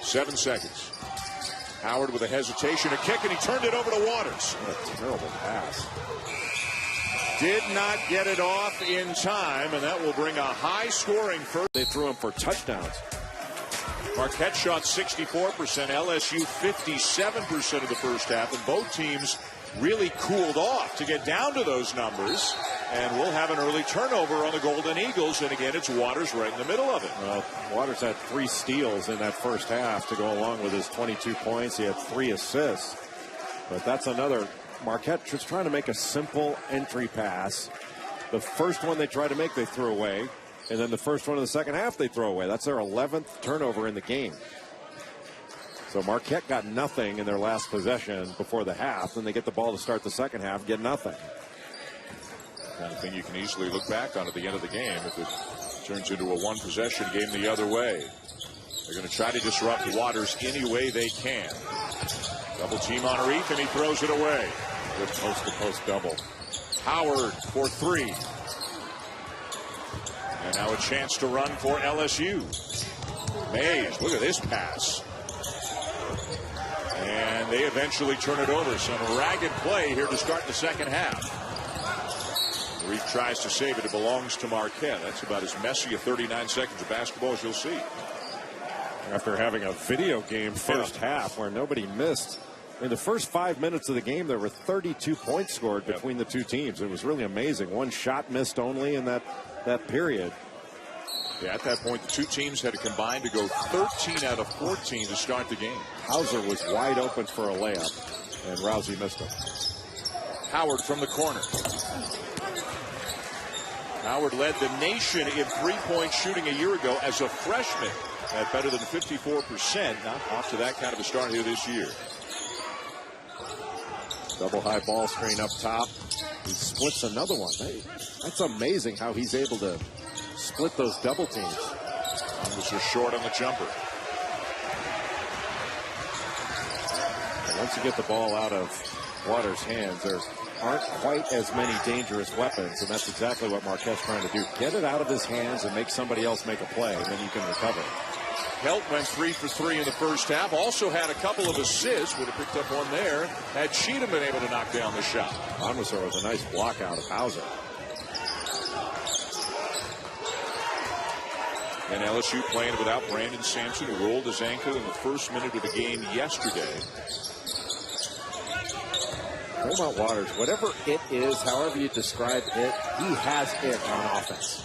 7 seconds. Howard with a hesitation, a kick, and he turned it over to Waters. What a terrible pass. Did not get it off in time, and that will bring a high-scoring first. They threw him for touchdowns. Marquette shot 64%, LSU 57% of the first half, and both teams really cooled off to get down to those numbers. And we'll have an early turnover on the Golden Eagles, and again, it's Waters right in the middle of it. Well, Waters had 3 steals in that first half to go along with his 22 points. He had 3 assists. But that's another. Marquette just trying to make a simple entry pass. The first one they tried to make, they threw away. And then the first one in the second half, they throw away. That's their 11th turnover in the game. So Marquette got nothing in their last possession before the half. Then they get the ball to start the second half, get nothing. Kind of thing you can easily look back on at the end of the game if it turns into a one-possession game the other way. They're going to try to disrupt Waters any way they can. Double team on Reef, and he throws it away. Good post-to-post double. Howard for three. And now a chance to run for LSU. Mays, look at this pass. And they eventually turn it over. Some ragged play here to start the second half. Reed tries to save it. It belongs to Marquette. That's about as messy a 39 seconds of basketball as you'll see. After having a video game first half where nobody missed. In the first 5 minutes of the game, there were 32 points scored between the two teams. It was really amazing. One shot missed only in that period. Yeah, at that point, the two teams had to combine to go 13 out of 14 to start the game. Hauser was wide open for a layup, and Rousey missed him. Howard from the corner. Howard led the nation in three-point shooting a year ago as a freshman at better than 54%. Not off to that kind of a start here this year. Double high ball screen up top. He splits another one. Hey, that's amazing how he's able to split those double teams. And was just short on the jumper. And once you get the ball out of Waters' hands, there aren't quite as many dangerous weapons, and that's exactly what Marquette's trying to do. Get it out of his hands and make somebody else make a play, and then you can recover. Helt went 3 for 3 in the first half. Also had a couple of assists. Would have picked up one there. Had Cheatham been able to knock down the shot. Onwuasor was a nice block out of Hauser. And LSU playing without Brandon Sampson, who rolled his ankle in the first minute of the game yesterday. Tremont Waters, whatever it is, however you describe it, he has it on offense.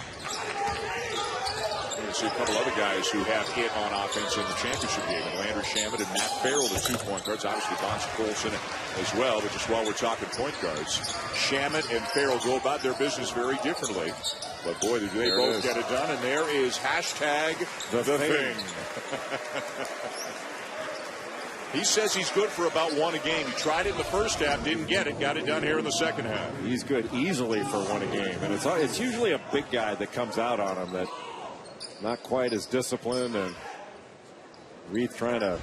You see a couple other guys who have it on offense in the championship game. Landry Shamet and Matt Farrell, the 2 point guards. Obviously, Bonds Colson as well. But just while we're talking point guards, Shamet and Farrell go about their business very differently. But boy, do they both get it done. And there is hashtag the thing. He says he's good for about one a game. He tried it in the first half, didn't get it, got it done here in the second half. He's good easily for one a game. And it's usually a big guy that comes out on him that not quite as disciplined, and Reed trying to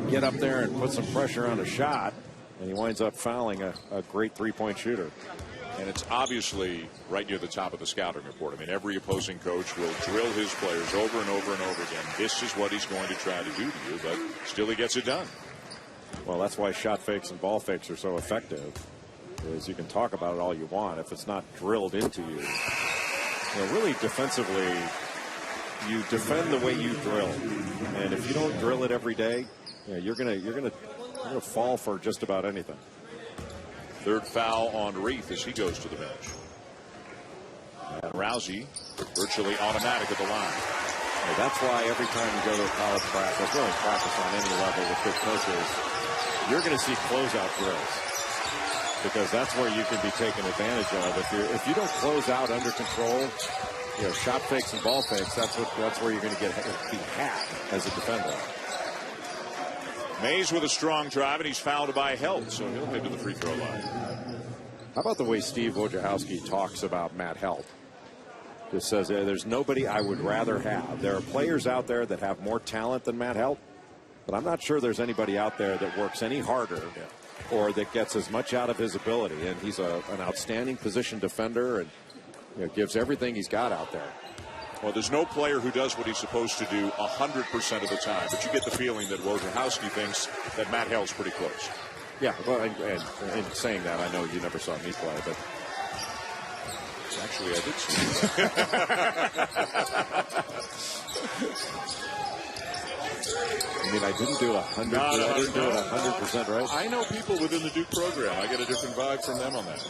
get up there and put some pressure on a shot, and he winds up fouling a great three-point shooter. And it's obviously right near the top of the scouting report. I mean, every opposing coach will drill his players over and over and over again. This is what he's going to try to do to you, but still he gets it done. Well, that's why shot fakes and ball fakes are so effective, is you can talk about it all you want. If it's not drilled into you, really defensively, you defend the way you drill. And if you don't drill it every day, you're gonna fall for just about anything. Third foul on Reith as he goes to the bench. And Rousey virtually automatic at the line. That's why every time you go to a college practice, really practice on any level with good coaches, you're going to see closeout drills, because that's where you can be taken advantage of. If you don't close out under control, shot fakes and ball fakes, that's where you're going to be hacked as a defender. Mays with a strong drive, and he's fouled by Helt, so he'll head to the free throw line. How about the way Steve Wojciechowski talks about Matt Helt? Just says, there's nobody I would rather have. There are players out there that have more talent than Matt Helt, but I'm not sure there's anybody out there that works any harder or that gets as much out of his ability. And he's an outstanding position defender, and gives everything he's got out there. Well, there's no player who does what he's supposed to do 100% of the time, but you get the feeling that Wojciechowski thinks that Matt Helt's pretty close. Yeah, well, and saying that, I know you never saw me play, but actually I did see that. I mean, I didn't do 100%. I didn't do it 100%, right? I know people within the Duke program. I get a different vibe from them on that.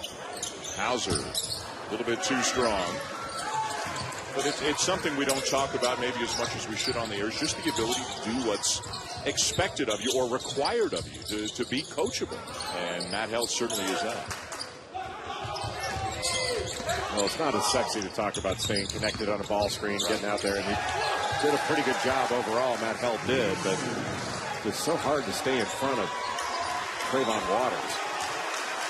Hauser, a little bit too strong. But it's something we don't talk about maybe as much as we should on the air. It's just the ability to do what's expected of you or required of you to be coachable. And Matt Helt certainly is that. Well, it's not as sexy to talk about staying connected on a ball screen, getting out there. And he did a pretty good job overall, Matt Helt did. But it's so hard to stay in front of Trayvon Waters.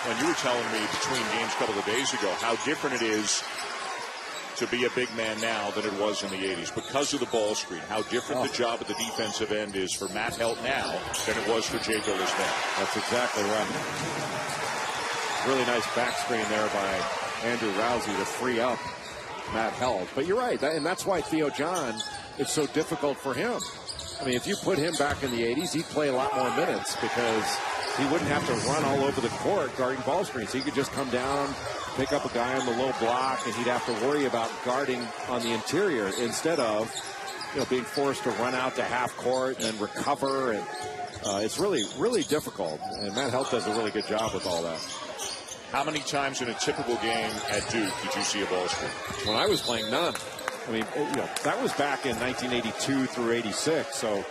when you were telling me between games a couple of days ago how different it is to be a big man now than it was in the 80s because of the ball screen, how different the job at the defensive end is for Matt Helt now than it was for Jay Billis then. That's exactly right. Really nice back screen there by Andrew Rousey to free up Matt Helt. But you're right, and that's why Theo John, it's so difficult for him. I mean, if you put him back in the 80s, he'd play a lot more minutes because he wouldn't have to run all over the court guarding ball screens. He could just come down, pick up a guy on the low block, and he'd have to worry about guarding on the interior instead of, being forced to run out to half court and then recover. And it's really, really difficult. And Matt Helt does a really good job with all that. How many times in a typical game at Duke did you see a ball screen? When I was playing, none. I mean, that was back in 1982 through 86. So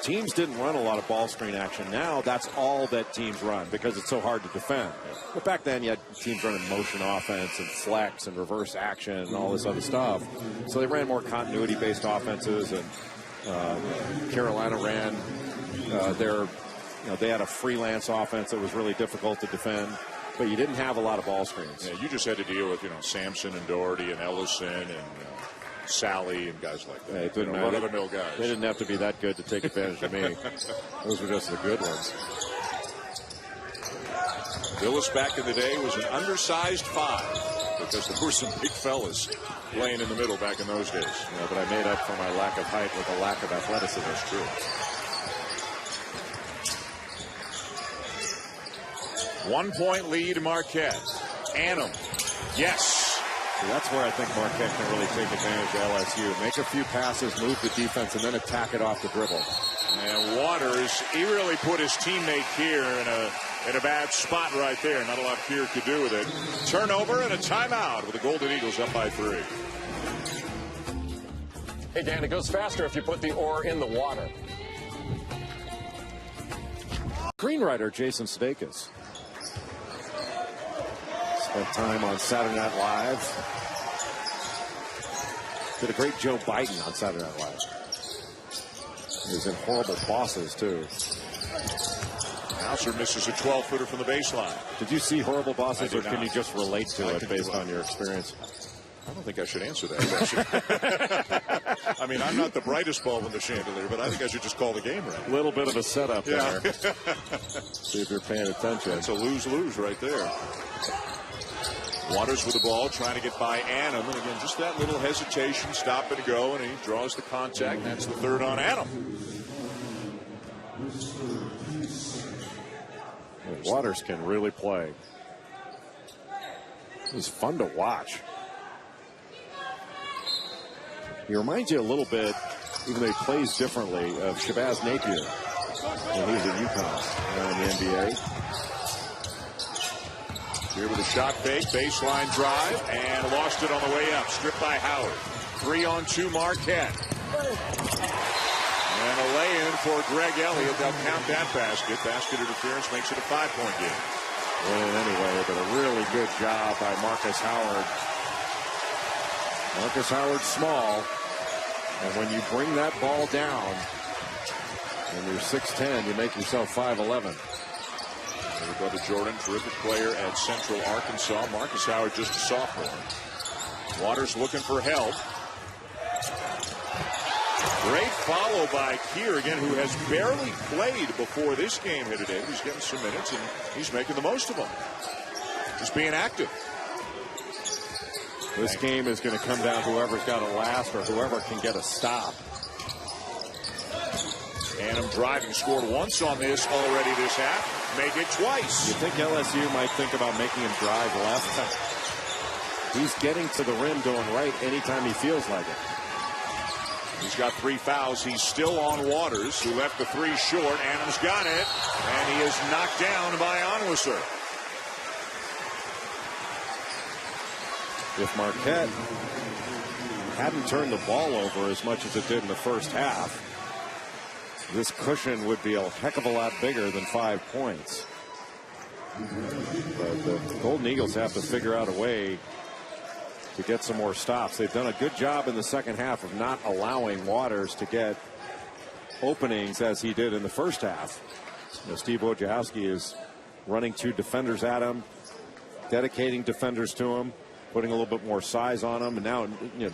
teams didn't run a lot of ball screen action. Now that's all that teams run because it's so hard to defend. But back then you had teams running motion offense and flex and reverse action and all this other stuff. So they ran more continuity-based offenses, and Carolina ran they had a freelance offense that was really difficult to defend. But you didn't have a lot of ball screens. Yeah, you just had to deal with, Sampson and Doherty and Ellison and Sally and guys like that. Run-of-the-mill guys. They didn't have to be that good to take advantage of me. Those were just the good ones. Billis back in the day was an undersized 5 because there were some big fellas playing in the middle back in those days. Yeah, but I made up for my lack of height with a lack of athleticism. That's true. 1 point lead, Marquette. Annam. Yes. So that's where I think Marquette can really take advantage of LSU. Make a few passes, move the defense, and then attack it off the dribble. And Waters, he really put his teammate here in a bad spot right there. Not a lot Keir could do with it. Turnover and a timeout with the Golden Eagles up by 3. Hey, Dan, it goes faster if you put the ore in the water. Screenwriter Jason Sudeikis spent time on Saturday Night Live. Did a great Joe Biden on Saturday Night Live. He was in Horrible Bosses, too. Hauser misses a 12-footer from the baseline. Did you see Horrible Bosses, or can you just relate to it based on your experience? I don't think I should answer that question. I mean, I'm not the brightest bulb in the chandelier, but I think I should just call the game right. A little bit of a setup there. See if you're paying attention. It's a lose-lose right there. Waters with the ball, trying to get by Annam. And again, just that little hesitation, stop and go, and he draws the contact. And that's the third on Annam. Waters can really play. He's fun to watch. He reminds you a little bit, even though he plays differently, of Shabazz Napier when he was at UConn in the NBA. Here with a shot fake, baseline drive, and lost it on the way up. Stripped by Howard. 3-on-2 Marquette. And a lay-in for Greg Elliott. They'll count that basket. Basket interference makes it a 5-point game. Well, anyway, but a really good job by Marcus Howard. Marcus Howard's small, and when you bring that ball down, and you're 6'10", you make yourself 5'11". Your brother Jordan, terrific player at Central Arkansas. Marcus Howard, just a sophomore. Waters looking for help. Great follow by Keir, again, who has barely played before this game here today. He's getting some minutes, and he's making the most of them. Just being active. This game is going to come down to whoever's got a last or whoever can get a stop. Annam driving, scored once on this already this half. Make it twice. You think LSU might think about making him drive left? He's getting to the rim going right anytime he feels like it. He's got 3 fouls. He's still on Waters, who left the 3 short. Annam's got it, and he is knocked down by Onwuser. If Marquette hadn't turned the ball over as much as it did in the first half, this cushion would be a heck of a lot bigger than 5 points. But the Golden Eagles have to figure out a way to get some more stops. They've done a good job in the second half of not allowing Waters to get openings as he did in the first half. Steve Wojciechowski has running 2 defenders at him, dedicating defenders to him, putting a little bit more size on him, and now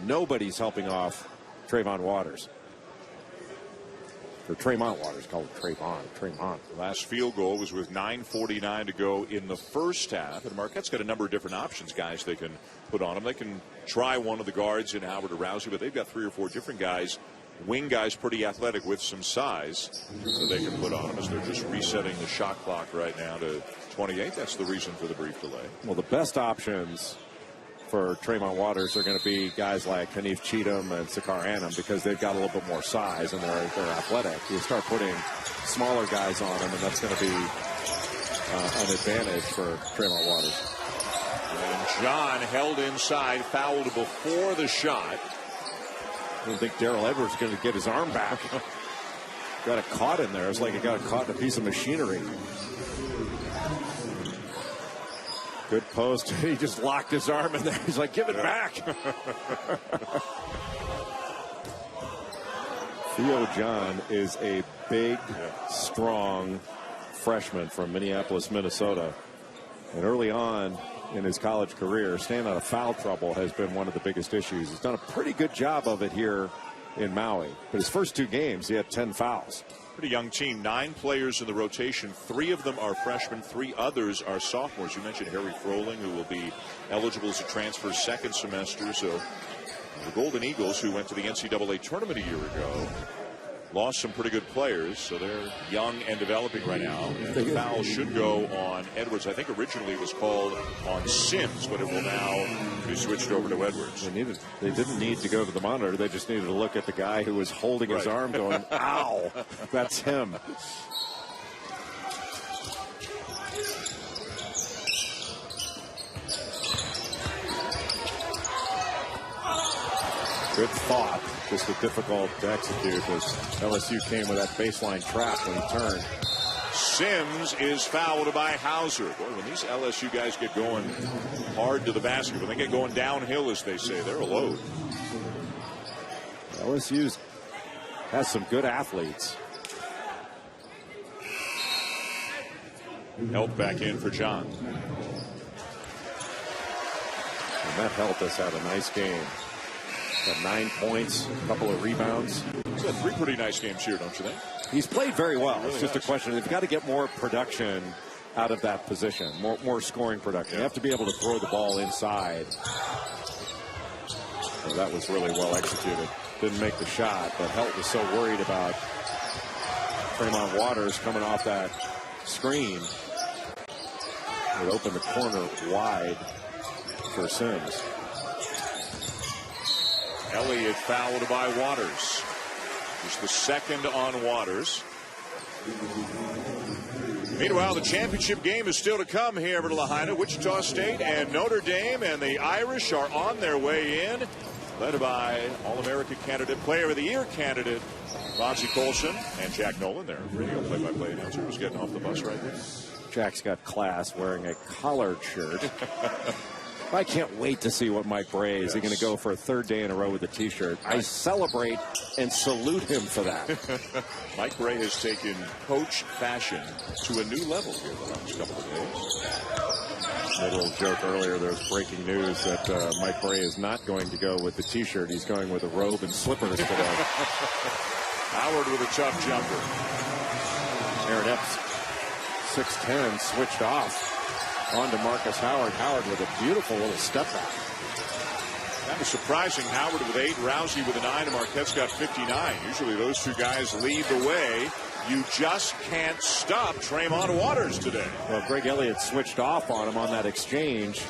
nobody's helping off Trayvon Waters. Or Tremont Waters, called Tremont. Last field goal was with 9:49 to go in the first half. And Marquette's got a number of different options, guys they can put on them. They can try one of the guards in Howard or Rousey, but they've got 3 or 4 different guys, wing guys pretty athletic with some size that they can put on them as they're just resetting the shot clock right now to 28. That's the reason for the brief delay. Well, the best options for Tremont Waters are going to be guys like Hanif Cheatham and Sakar Annam because they've got a little bit more size and they're athletic. You start putting smaller guys on them, and that's going to be an advantage for Tremont Waters. And John held inside, fouled before the shot. I don't think Darrell Edwards is going to get his arm back. Got it caught in there. It's like it got caught in a piece of machinery. Good post. He just locked his arm in there. He's like, give it back. Theo John is a big, strong freshman from Minneapolis, Minnesota. And early on in his college career, staying out of foul trouble has been one of the biggest issues. He's done a pretty good job of it here in Maui. But his first 2 games, he had 10 fouls. Pretty young team. 9 players in the rotation. 3 of them are freshmen. 3 others are sophomores. You mentioned Harry Froling, who will be eligible as a transfer second semester. So the Golden Eagles, who went to the NCAA tournament a year ago, lost some pretty good players. So they're young and developing right now. And the foul should go on Edwards. I think originally it was called on Sims, but it will now be switched over to Edwards. They didn't need to go to the monitor. They just needed to look at the guy who was holding his arm going, ow, that's him. Good thought. Just difficult to execute as LSU came with that baseline trap when he turned. Sims is fouled by Hauser. Boy, when these LSU guys get going hard to the basket, when they get going downhill, as they say, they're a load. LSU has some good athletes. Help back in for John. And Matt Help has had a nice game. Got 9 points, a couple of rebounds. He's had 3 pretty nice games here, don't you think? He's played very well. It's just a question. They've got to get more production out of that position, more scoring production. You have to be able to throw the ball inside. So that was really well executed. Didn't make the shot, but Helt was so worried about Tremont Waters coming off that screen. It opened the corner wide for Sims. Elliott fouled by Waters. Just the second on Waters. Meanwhile, the championship game is still to come here at Lahaina. Wichita State and Notre Dame, and the Irish are on their way in, led by All-American candidate, Player of the Year candidate, Bonzi Colson, and Jack Nolan, their radio play-by-play announcer, who's getting off the bus right there. Jack's got class, wearing a collared shirt. I can't wait to see what Mike Bray is. He's going to go for a 3rd day in a row with a T-shirt. I celebrate and salute him for that. Mike Bray has taken coach fashion to a new level here the last couple of days. A little joke earlier, there was breaking news that Mike Bray is not going to go with the T-shirt. He's going with a robe and slippers today. Howard with a tough jumper. Aaron Epps, 6'10", switched off. On to Marcus Howard. Howard with a beautiful little step back. That was surprising. Howard with 8, Rousey with a 9, and Marquette's got 59. Usually those 2 guys lead the way. You just can't stop Tremont Waters today. Well, Greg Elliott switched off on him on that exchange.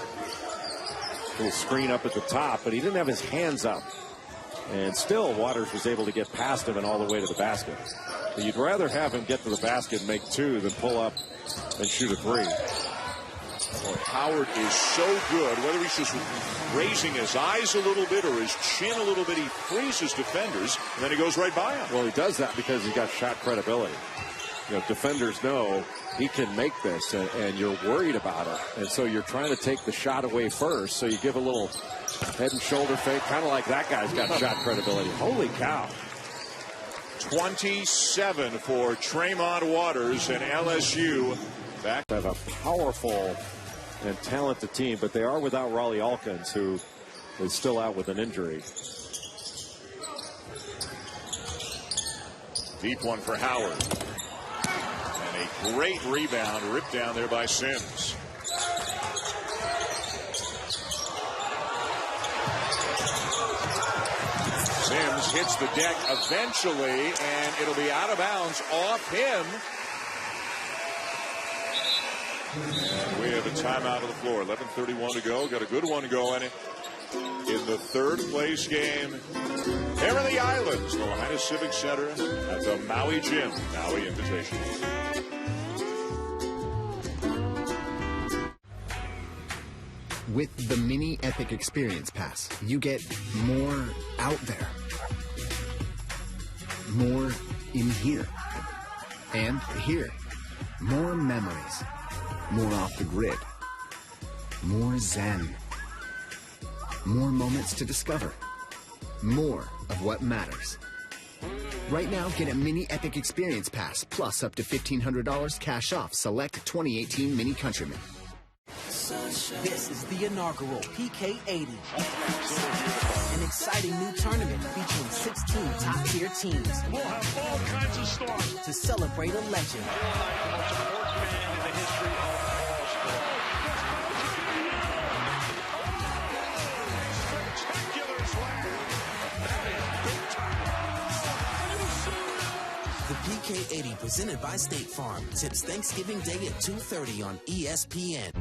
Little screen up at the top, but he didn't have his hands up. And still, Waters was able to get past him and all the way to the basket. But you'd rather have him get to the basket and make 2 than pull up and shoot a 3. Boy, Howard is so good, whether he's just raising his eyes a little bit or his chin a little bit, he freezes defenders, and then he goes right by him. Well, he does that because he's got shot credibility. Defenders know he can make this, and you're worried about it. And so you're trying to take the shot away first, so you give a little head and shoulder fake, kind of like that guy's got shot credibility. Holy cow. 27 for Tremont Waters, and LSU Back. Have a powerful and talented team, but they are without Raleigh Alkins, who is still out with an injury. Deep one for Howard. And a great rebound ripped down there by Sims. Sims hits the deck eventually, and it'll be out of bounds off him. And we have a timeout on the floor. 11:31 to go. Got a good one going in the third place game. Here in the Islands, the Lahaina Civic Center at the Maui Gym, Maui Invitational. With the Mini Epic Experience Pass, you get more out there, more in here, and here, more memories, more off the grid, more zen, more moments to discover, more of what matters. Right now, get a Mini Epic Experience Pass plus up to $1,500 cash off select 2018 Mini Countryman. This is the inaugural PK80, an exciting new tournament featuring 16 top-tier teams. We'll have all kinds of stars to celebrate a legend. The most important man in the history of all sports. Spectacular swag. The PK80 presented by State Farm tips Thanksgiving Day at 2:30 on ESPN.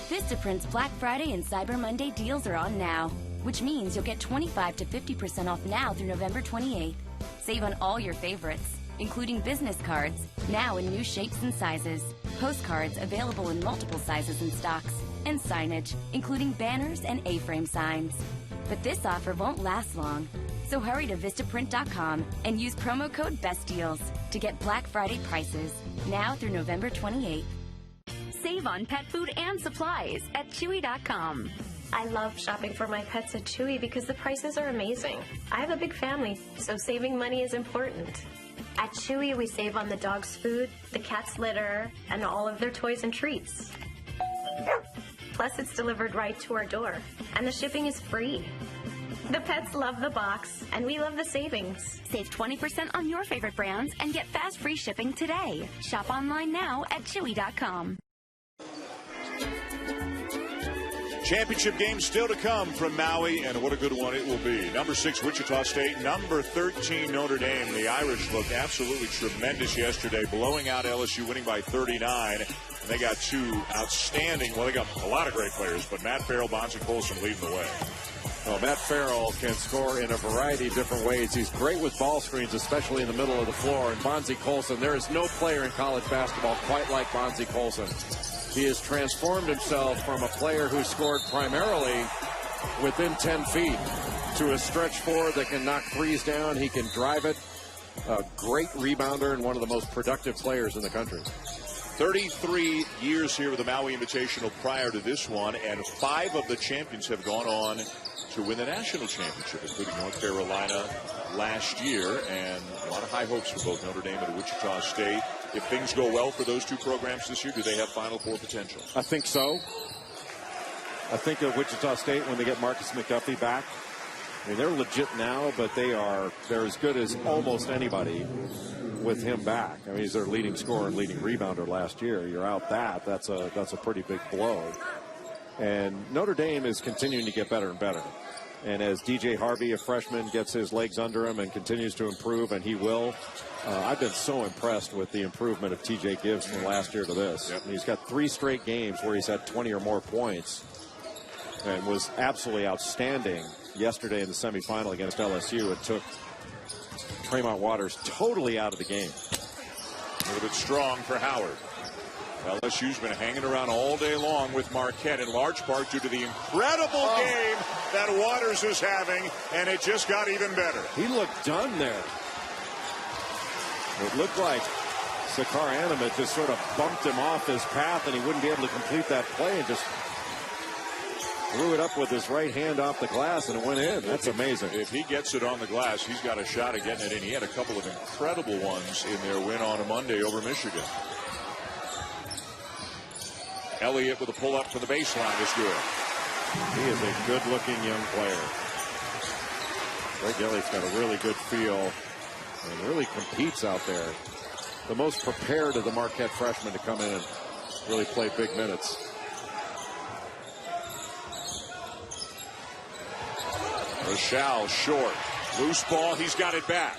Vistaprint's Black Friday and Cyber Monday deals are on now, which means you'll get 25 to 50% off now through November 28th. Save on all your favorites, including business cards, now in new shapes and sizes, postcards available in multiple sizes and stocks, and signage, including banners and A-frame signs. But this offer won't last long, so hurry to Vistaprint.com and use promo code BESTDEALS to get Black Friday prices, now through November 28th. Save on pet food and supplies at Chewy.com. I love shopping for my pets at Chewy because the prices are amazing. I have a big family, so saving money is important. At Chewy, we save on the dog's food, the cat's litter, and all of their toys and treats. Plus, it's delivered right to our door, and the shipping is free. The pets love the box, and we love the savings. Save 20% on your favorite brands and get fast free shipping today. Shop online now at Chewy.com. Championship game still to come from Maui, and what a good one it will be. Number 6, Wichita State. Number 13, Notre Dame. The Irish looked absolutely tremendous yesterday, blowing out LSU, winning by 39. And they got two outstanding, well, they got a lot of great players, but Matt Farrell, Bonzi Colson leading the way. Well, Matt Farrell can score in a variety of different ways. He's great with ball screens, especially in the middle of the floor. And Bonzi Colson, there is no player in college basketball quite like Bonzi Colson. He has transformed himself from a player who scored primarily within 10 feet to a stretch forward that can knock threes down. He can drive it. A great rebounder and one of the most productive players in the country. 33 years here with the Maui Invitational prior to this one, and 5 of the champions have gone on to win the national championship, including North Carolina last year, and a lot of high hopes for both Notre Dame and Wichita State. If things go well for those two programs this year, do they have Final Four potential? I think so. I think of Wichita State when they get Marcus McDuffie back. I mean, they're legit now, but they're as good as almost anybody with him back. I mean, he's their leading scorer and leading rebounder last year. You're out that's a pretty big blow. And Notre Dame is continuing to get better and better. And as DJ Harvey, a freshman, gets his legs under him and continues to improve, and he will, I've been so impressed with the improvement of TJ Gibbs from last year to this. Yep. He's got 3 straight games where he's had 20 or more points and was absolutely outstanding yesterday in the semifinal against LSU. It took Tremont Waters totally out of the game. A little bit strong for Howard. LSU's been hanging around all day long with Marquette, in large part due to the incredible game that Waters is having, and it just got even better. He looked done there. It looked like Sakar Animat just sort of bumped him off his path, and he wouldn't be able to complete that play, and just threw it up with his right hand off the glass, and it went in. That's amazing. If he gets it on the glass, he's got a shot at getting it in. He had a couple of incredible ones in their win on a Monday over Michigan. Elliott with a pull up to the baseline is good. He is a good-looking young player. Greg Elliott's got a really good feel and really competes out there. The most prepared of the Marquette freshmen to come in and really play big minutes. Rochelle short. Loose ball. He's got it back.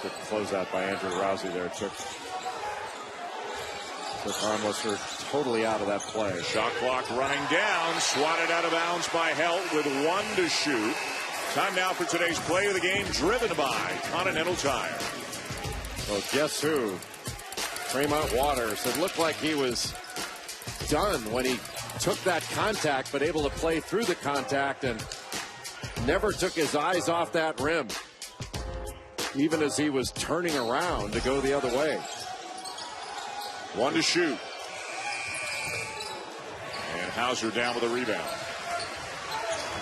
Good closeout by Andrew Rousey there. Took Armbruster totally out of that play. Shot clock running down. Swatted out of bounds by Helt with 1 to shoot. Time now for today's play of the game, driven by Continental Tire. Well, guess who? Tremont Waters. It looked like he was done when he took that contact, but able to play through the contact and never took his eyes off that rim, even as he was turning around to go the other way. 1 to shoot. And Hauser down with a rebound.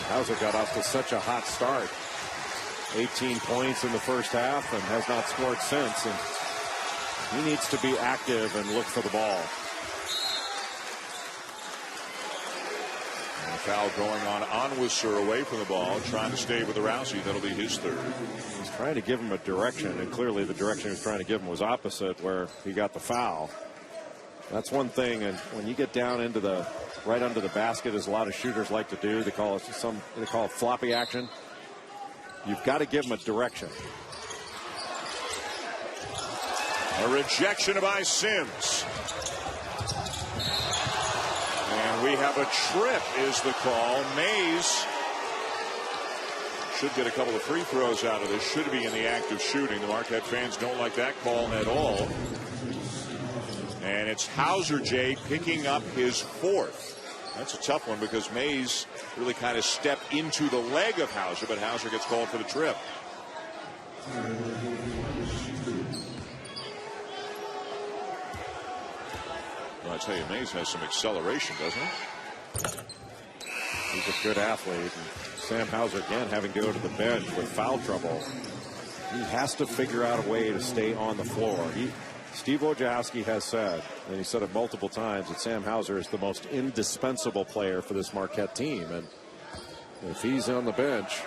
Hauser got off to such a hot start. 18 points in the first half and has not scored since. And he needs to be active and look for the ball. And a foul going on Onwuser away from the ball, trying to stay with the Rousey. That'll be his third. He's trying to give him a direction, and clearly the direction he was trying to give him was opposite where he got the foul. That's one thing, and when you get down into the right under the basket, as a lot of shooters like to do, they call it floppy action. You've got to give them a direction. A rejection by Sims. And we have a trip is the call. Mays should get a couple of free throws out of this. Should be in the act of shooting. The Marquette fans don't like that call at all. And it's Hauser, Jay, picking up his 4th. That's a tough one because Mays really kind of stepped into the leg of Hauser, but Hauser gets called for the trip. Well, I tell you, Mays has some acceleration, doesn't he? He's a good athlete. And Sam Hauser, again, having to go to the bench with foul trouble. He has to figure out a way to stay on the floor. Steve Wojciechowski has said, and he said it multiple times, that Sam Hauser is the most indispensable player for this Marquette team. And if he's on the bench,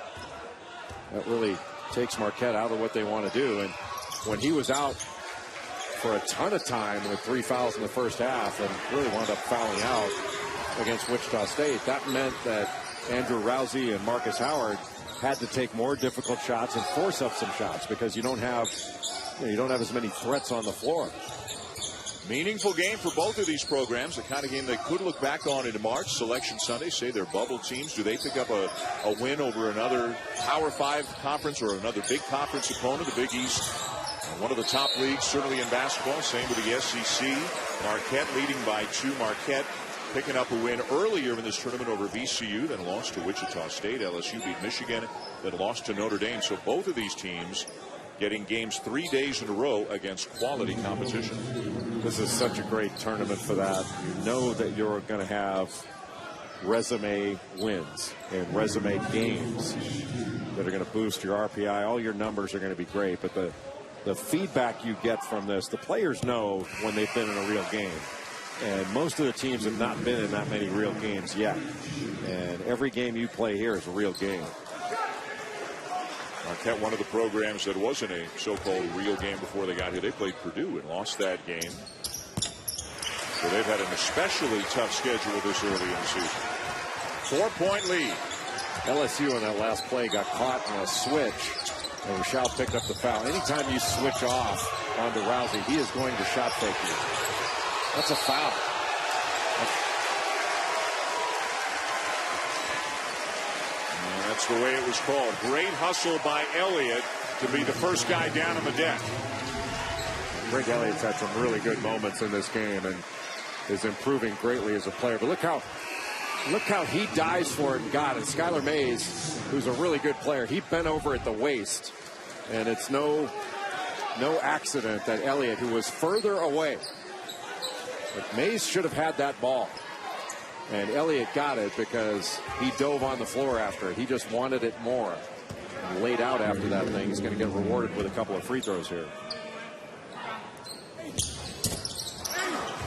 that really takes Marquette out of what they want to do. And when he was out for a ton of time with 3 fouls in the first half and really wound up fouling out against Wichita State, that meant that Andrew Rousey and Marcus Howard had to take more difficult shots and force up some shots because you don't have as many threats on the floor. Meaningful game for both of these programs, the kind of game they could look back on into March. Selection Sunday, say they're bubble teams. Do they pick up a win over another Power 5 conference or another big conference opponent, the Big East? One of the top leagues, certainly in basketball. Same with the SEC. Marquette leading by 2. Marquette picking up a win earlier in this tournament over VCU, then lost to Wichita State. LSU beat Michigan, then lost to Notre Dame. So both of these teams getting games 3 days in a row against quality competition. This is such a great tournament for that. You know that you're going to have resume wins and resume games that are going to boost your RPI. All your numbers are going to be great, but the feedback you get from this, the players know when they've been in a real game. And most of the teams have not been in that many real games yet. And every game you play here is a real game. Marquette, one of the programs that wasn't a so-called real game before they got here. They played Purdue and lost that game. So they've had an especially tough schedule this early in the season. 4-point lead. LSU in that last play got caught in a switch. And Rochelle picked up the foul. Anytime you switch off onto Rousey, he is going to shot fake you. That's a foul. And that's the way it was called. Great hustle by Elliott to be the first guy down on the deck. Greg Elliott's had some really good moments in this game and is improving greatly as a player. But look how he dives for it and got it. Skylar Mays, who's a really good player, he bent over at the waist. And it's no accident that Elliott, who was further away, but Mays should have had that ball. And Elliott got it because he dove on the floor after it. He just wanted it more. And laid out after that thing. He's going to get rewarded with a couple of free throws here.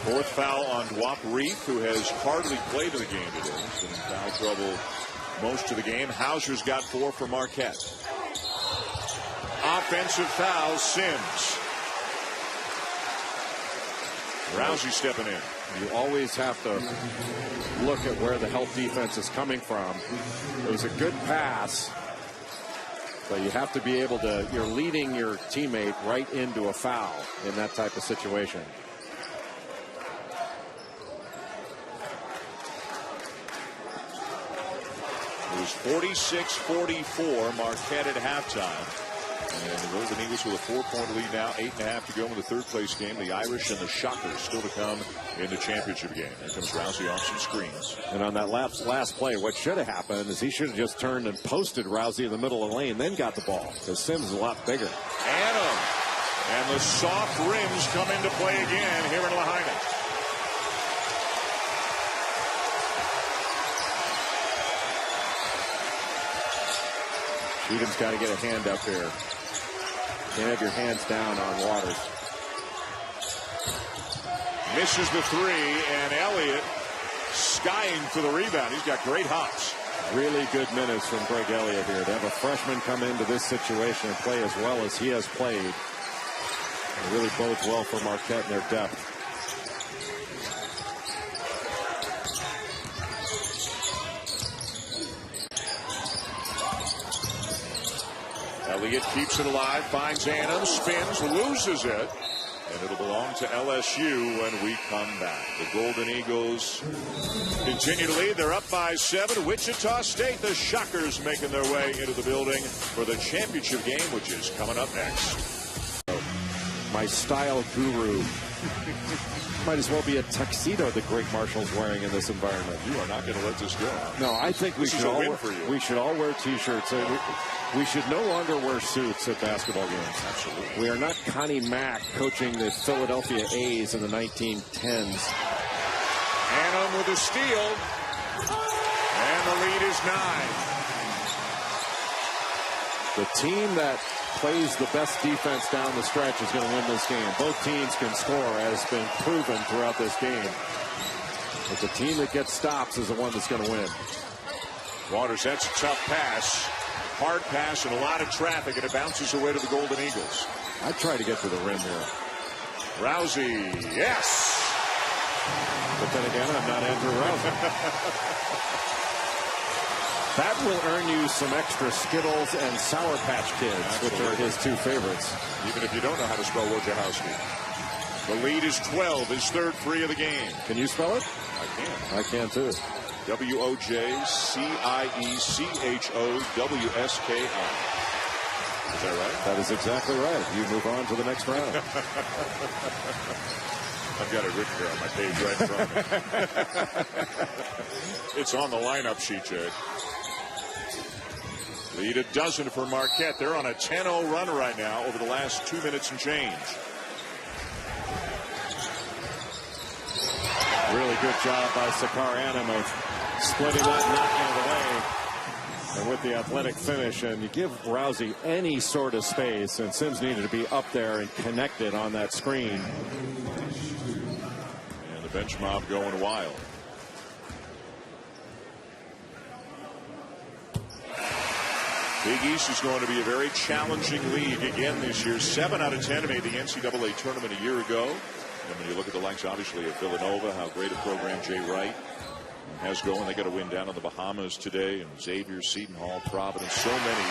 Fourth foul on Dwap Reef, who has hardly played in the game today. He's been in foul trouble most of the game. Hauser's got 4 for Marquette. Offensive foul, Sims. Rousey stepping in. You always have to look at where the help defense is coming from. It was a good pass, but you have to be able to, you're leading your teammate right into a foul in that type of situation. It was 46-44, Marquette at halftime. And the Golden Eagles with a 4-point lead now, 8.5 to go in the third-place game. The Irish and the Shockers still to come in the championship game. There comes Rousey off some screens. And on that last play, what should have happened is he should have just turned and posted Rousey in the middle of the lane, then got the ball, because Sims is a lot bigger. Adam. And the soft rims come into play again here in Lahaina. Cheatham's got to get a hand up here. Can't have your hands down on Waters. Misses the 3, and Elliott skying for the rebound. He's got great hops. Really good minutes from Greg Elliott here. To have a freshman come into this situation and play as well as he has played, it really bodes well for Marquette and their depth. Elliott keeps it alive, finds Annam, spins, loses it, and it'll belong to LSU when we come back. The Golden Eagles continue to lead. They're up by 7. Wichita State, the Shockers, making their way into the building for the championship game, which is coming up next. My style guru. Might as well be a tuxedo that Greg Marshall's wearing in this environment. You are not going to let this go. No, I think we should all wear T-shirts. We should no longer wear suits at basketball games. Absolutely. We are not Connie Mack coaching the Philadelphia A's in the 1910s. Annam with a steal. And the lead is 9. The team that plays the best defense down the stretch is going to win this game. Both teams can score, as has been proven throughout this game. But the team that gets stops is the one that's going to win. Waters, that's a tough pass. Hard pass and a lot of traffic, and it bounces away to the Golden Eagles. I try to get to the rim here. Rousey, yes! But then again, I'm not Andrew Rousey. That will earn you some extra Skittles and Sour Patch Kids, which are his 2 favorites. Even if you don't know how to spell Wojciechowski. The lead is 12, his third free of the game. Can you spell it? I can. I can too. W-O-J-C-I-E-C-H-O-W-S-K-I. Is that right? That is exactly right. You move on to the next round. I've got it written here on my page right in front of me. It's on the lineup sheet, Jay. Lead a dozen for Marquette. They're on a 10-0 run right now over the last 2 minutes and change. Really good job by Sakar Annam of splitting that and knocking it away. And with the athletic finish, and you give Rousey any sort of space, and Sims needed to be up there and connected on that screen. And the bench mob going wild. Big East is going to be a very challenging league again this year. 7 out of 10 made the NCAA tournament a year ago. And when you look at the likes, obviously, of Villanova, how great a program Jay Wright has going. They got to win down in the Bahamas today. And Xavier, Seton Hall, Providence, so many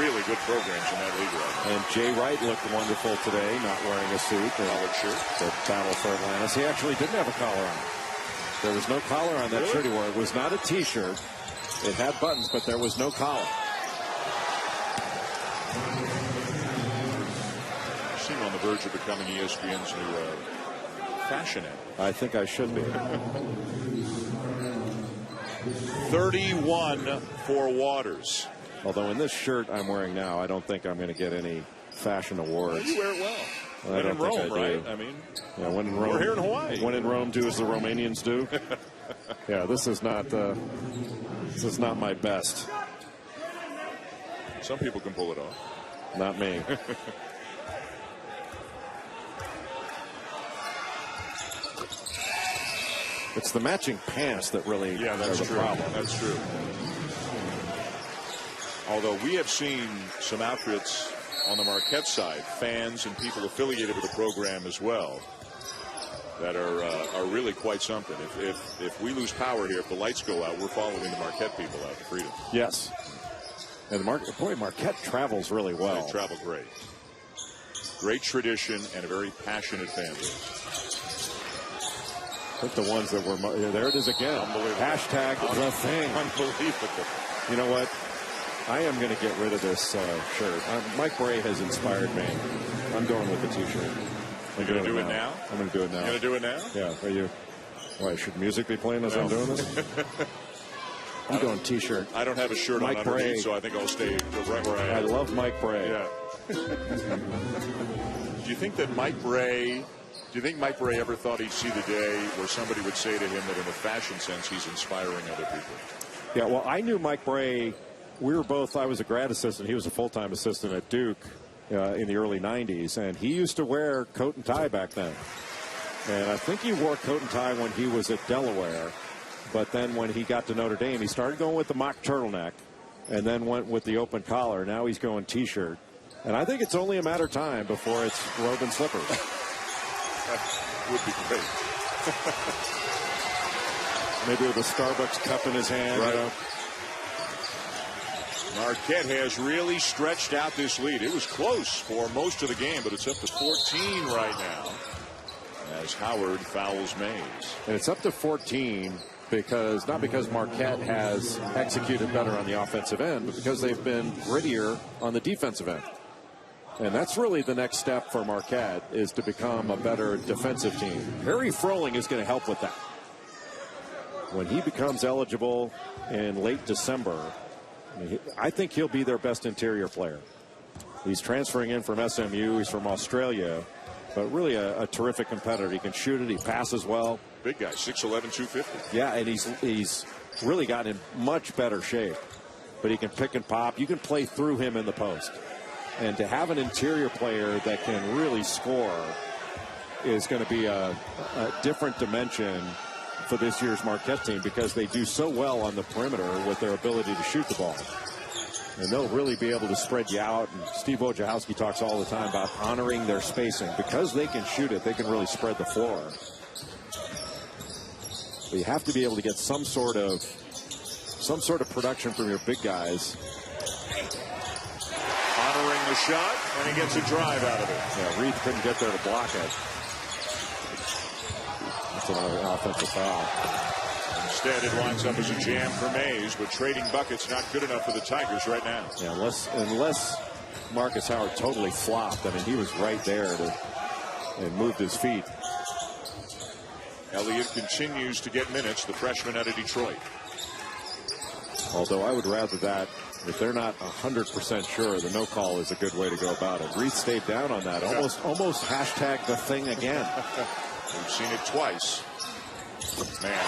really good programs in that league right now. And Jay Wright looked wonderful today, not wearing a suit. Collared shirt. The battle for Atlantis. He actually didn't have a collar on. There was no collar on that shirt he wore. It was not a T-shirt. It had buttons, but there was no collar. Seem on the verge of becoming ESPN's new fashion ad. I think I should be. 31 for Waters. Although in this shirt I'm wearing now, I don't think I'm going to get any fashion awards. You wear it well. When in Rome, right? I mean, yeah, when in Rome. We're here in Hawaii. When in Rome, do as the Romanians do. Yeah, this is not my best. Some people can pull it off. Not me. It's the matching pants that really that's are the problem. That's true. Although we have seen some outfits on the Marquette side, fans and people affiliated with the program as well, that are really quite something. If we lose power here, if the lights go out, we're following the Marquette people out to Freedom. Yes. And Marquette travels really well. They travel great. Great tradition and a very passionate fan base. I think the ones that were, there it is again. Unbelievable. Hashtag the thing. Unbelievable. You know what? I am going to get rid of this shirt. Mike Bray has inspired me. I'm going with the T-shirt. You're going to do it now? I'm going to do it now. You're going to do it now? Yeah. Are you? Why, should music be playing as I'm doing this? I'm going T-shirt. I don't have a shirt Mike on underneath, Bray. so I think I'll stay right where I am. I love Mike Bray. Yeah. Do you think that Mike Bray ever thought he'd see the day where somebody would say to him that in a fashion sense he's inspiring other people? Yeah, well, I knew Mike Bray. I was a grad assistant. He was a full-time assistant at Duke in the early 90s, and he used to wear coat and tie back then. And I think he wore coat and tie when he was at Delaware. But then when he got to Notre Dame, he started going with the mock turtleneck and then went with the open collar. Now he's going T-shirt. And I think it's only a matter of time before it's robe and slippers. That would be great. Maybe with a Starbucks cup in his hand. Right. You know. Marquette has really stretched out this lead. It was close for most of the game, but it's up to 14 right now as Howard fouls Mays. And it's up to 14 not because Marquette has executed better on the offensive end, but because they've been grittier on the defensive end. And that's really the next step for Marquette, is to become a better defensive team. Harry Froling is going to help with that. When he becomes eligible in late December, I think he'll be their best interior player. He's transferring in from SMU. He's from Australia, but really a terrific competitor. He can shoot it. He passes well. Big guy, 6'11", 250. Yeah, and he's really gotten in much better shape. But he can pick and pop. You can play through him in the post. And to have an interior player that can really score is going to be a different dimension for this year's Marquette team, because they do so well on the perimeter with their ability to shoot the ball. And they'll really be able to spread you out. And Steve Wojciechowski talks all the time about honoring their spacing. Because they can shoot it, they can really spread the floor. But you have to be able to get some sort of production from your big guys. Honoring the shot, and he gets a drive out of it. Yeah, Reed couldn't get there to block it. That's another offensive foul. Instead, it winds up as a jam for Mays, but trading buckets not good enough for the Tigers right now. Yeah, unless Marcus Howard totally flopped. I mean, he was right there and moved his feet. Elliott continues to get minutes, the freshman out of Detroit. Although I would rather that, if they're not 100% sure, the no call is a good way to go about it. Reed stayed down on that. Almost hashtag the thing again. We've seen it twice. Man,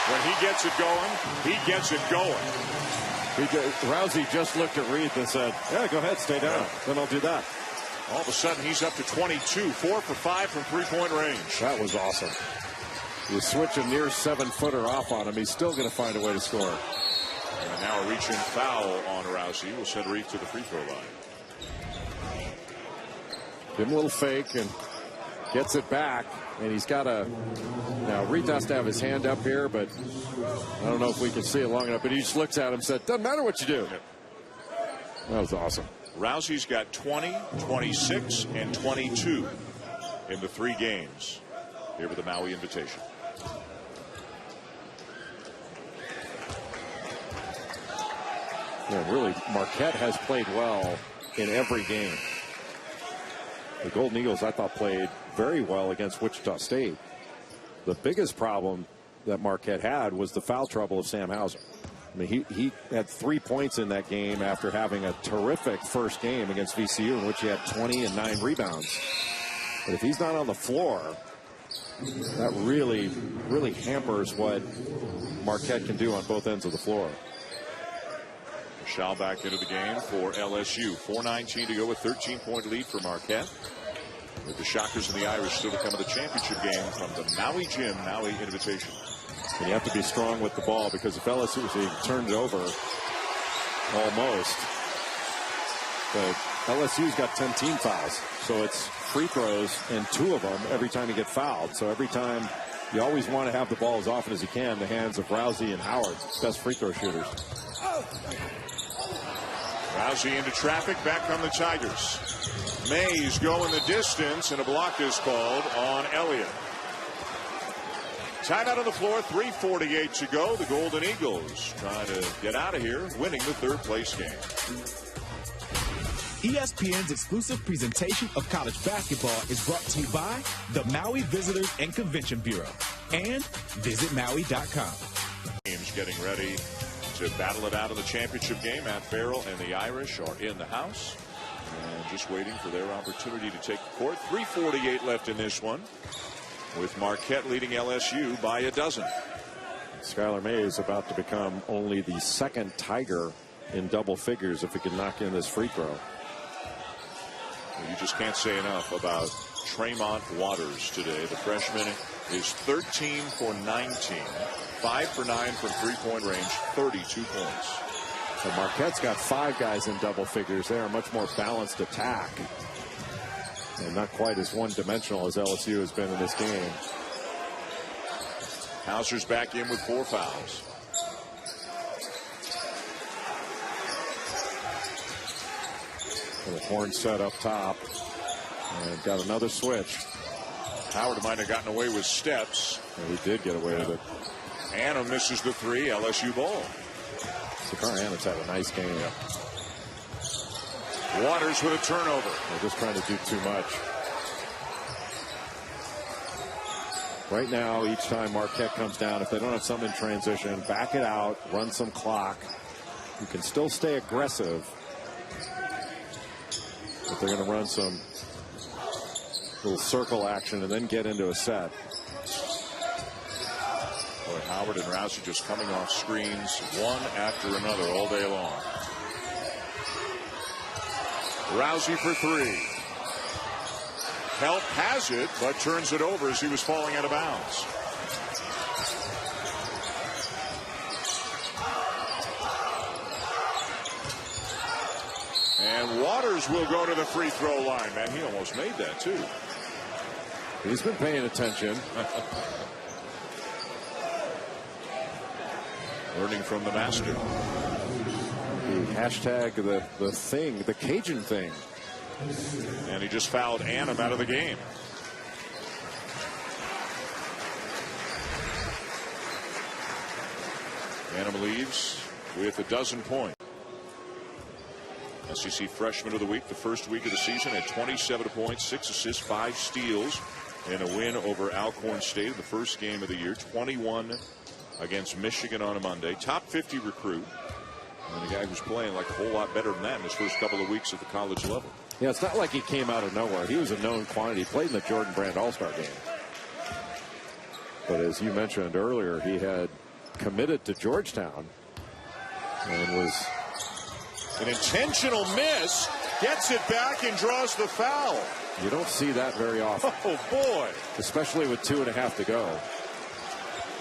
when he gets it going, he gets it going. Rousey just looked at Reed and said, yeah, go ahead, stay down. Then I'll do that. All of a sudden, he's up to 22, 4 for 5 from three-point range. That was awesome. You switch a near 7-footer off on him, he's still going to find a way to score. And now a reach-in foul on Rousey will send Reed to the free throw line. Give him a little fake and gets it back. And he's got now Reed has to have his hand up here, but I don't know if we can see it long enough. But he just looks at him and said, doesn't matter what you do. That was awesome. Rousey's got 20, 26, and 22 in the 3 games here with the Maui Invitation. Yeah, really, Marquette has played well in every game. The Golden Eagles, I thought, played very well against Wichita State. The biggest problem that Marquette had was the foul trouble of Sam Hauser. I mean, he had 3 points in that game after having a terrific first game against VCU, in which he had 20 and 9 rebounds. But if he's not on the floor, that really, really hampers what Marquette can do on both ends of the floor. Schall back into the game for LSU. 4:19 to go, a 13-point lead for Marquette. With the Shockers and the Irish still to come of the championship game from the Maui Gym, Maui Invitation. And you have to be strong with the ball, because if LSU turned it over almost, but LSU's got 10 team fouls. So it's free throws and 2 of them every time you get fouled. So every time, you always want to have the ball as often as you can in the hands of Rousey and Howard, best free throw shooters. Rousey into traffic. Back come the Tigers. Mays going the distance, and a block is called on Elliott. Timeout on the floor, 3:48 to go. The Golden Eagles trying to get out of here, winning the 3rd place game. ESPN's exclusive presentation of college basketball is brought to you by the Maui Visitors and Convention Bureau and visitmaui.com. Teams getting ready to battle it out in the championship game. Matt Farrell and the Irish are in the house and just waiting for their opportunity to take the court. 3:48 left in this one, with Marquette leading LSU by a dozen. Skylar Mays about to become only the 2nd Tiger in double figures if he can knock in this free throw. You just can't say enough about Tremont Waters today. The freshman is 13 for 19, 5 for 9 from three-point range, 32 points. So Marquette's got 5 guys in double figures. They are a much more balanced attack, and not quite as one-dimensional as LSU has been in this game. Hauser's back in with 4 fouls. The horn set up top, and got another switch. Howard might have gotten away with steps. And he did get away with it. Anna misses the 3. LSU ball. Sakar Anna's had a nice game. Waters with a turnover. They're just trying to do too much. Right now, each time Marquette comes down, if they don't have some in transition, back it out, run some clock. You can still stay aggressive, but they're going to run some little circle action and then get into a set. Boy, Howard and Rousey just coming off screens one after another all day long. Rousey for 3. Help has it, but turns it over as he was falling out of bounds. And Waters will go to the free throw line. Man, he almost made that too. He's been paying attention. Learning from the master. The hashtag, the thing, the Cajun thing. And he just fouled Annam out of the game. Annam leaves with a dozen points. SEC Freshman of the Week, the first week of the season, had 27 points, 6 assists, 5 steals, and a win over Alcorn State in the first game of the year. 21 against Michigan on a Monday. Top 50 recruit. And a guy who's playing like a whole lot better than that in his first couple of weeks at the college level. Yeah, it's not like he came out of nowhere. He was a known quantity. He played in the Jordan Brand All-Star game. But as you mentioned earlier, he had committed to Georgetown and was... An intentional miss, gets it back and draws the foul. You don't see that very often. Oh, boy. Especially with 2.5 to go.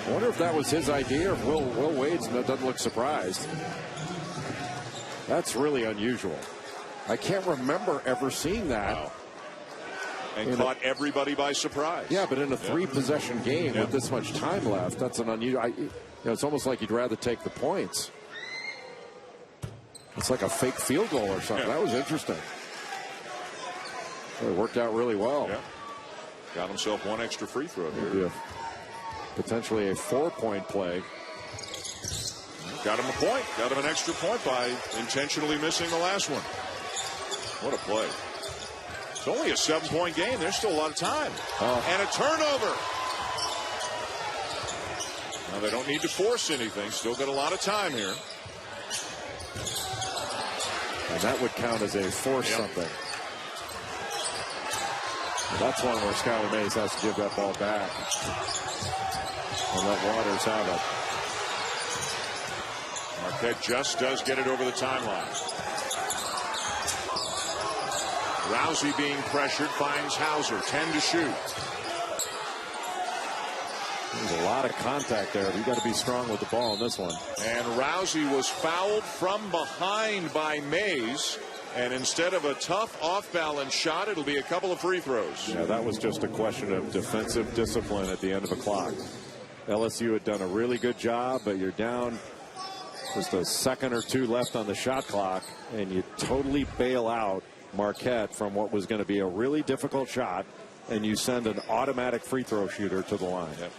I wonder if that was his idea, or if Will Wade's doesn't look surprised. That's really unusual. I can't remember ever seeing that. Wow. And caught everybody by surprise. Yeah, but in a 3-possession game with this much time left, that's an unusual. It's almost like you'd rather take the points. It's like a fake field goal or something. That was interesting. It worked out really well. Yeah. Got himself 1 extra free throw here. Potentially a 4-point play. Got him a point. Got him an extra point by intentionally missing the last one. What a play. It's only a 7-point game. There's still a lot of time. And a turnover. Now they don't need to force anything. Still got a lot of time here. And that would count as a force something. And that's one where Skylar Mays has to give that ball back and let Waters have it. Marquette just does get it over the timeline. Rousey being pressured, finds Hauser, 10 to shoot. There's a lot of contact there. You got to be strong with the ball in this one. And Rousey was fouled from behind by Mays. And instead of a tough off-balance shot, it'll be a couple of free throws. Yeah, that was just a question of defensive discipline at the end of the clock. LSU had done a really good job, but you're down just a second or two left on the shot clock, and you totally bail out Marquette from what was going to be a really difficult shot, and you send an automatic free throw shooter to the line. Yep.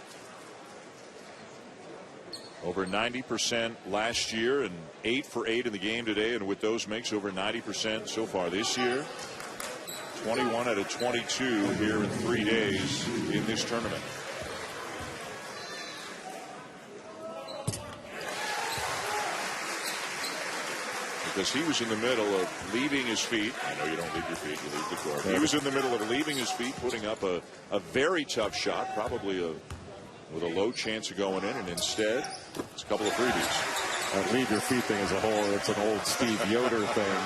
Over 90% last year and 8 for 8 in the game today. And with those makes, over 90% so far this year. 21 out of 22 here in 3 days in this tournament. Because he was in the middle of leaving his feet. I know you don't leave your feet, you leave the court. He was in the middle of leaving his feet, putting up a very tough shot, probably with a low chance of going in, and instead it's a couple of freebies. That leave your feet thing as a whole, it's an old Steve Yoder thing.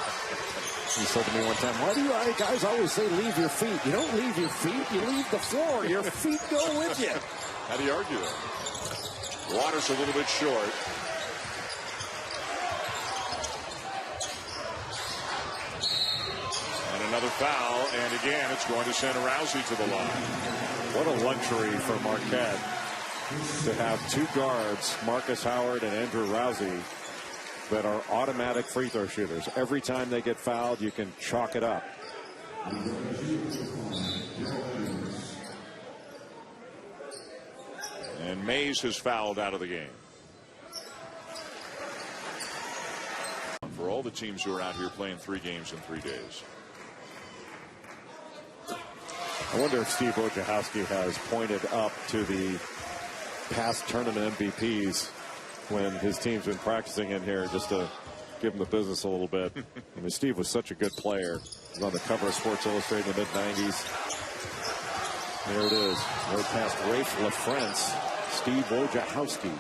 He said to me one time, why do you guys always say leave your feet? You don't leave your feet, you leave the floor. Your feet go with you. How do you argue that? Water's a little bit short. And another foul, and again it's going to send Rousey to the line. What a luxury for Marquette to have two guards, Marcus Howard and Andrew Rousey, that are automatic free throw shooters. Every time they get fouled, you can chalk it up. And Mays has fouled out of the game. For all the teams who are out here playing 3 games in 3 days. I wonder if Steve Wojciechowski has pointed up to the past tournament MVPs when his team's been practicing in here just to give him the business a little bit. I mean, Steve was such a good player. He was on the cover of Sports Illustrated in the mid-90s. There it is. Right past Rafe LaFrance, Steve Wojciechowski.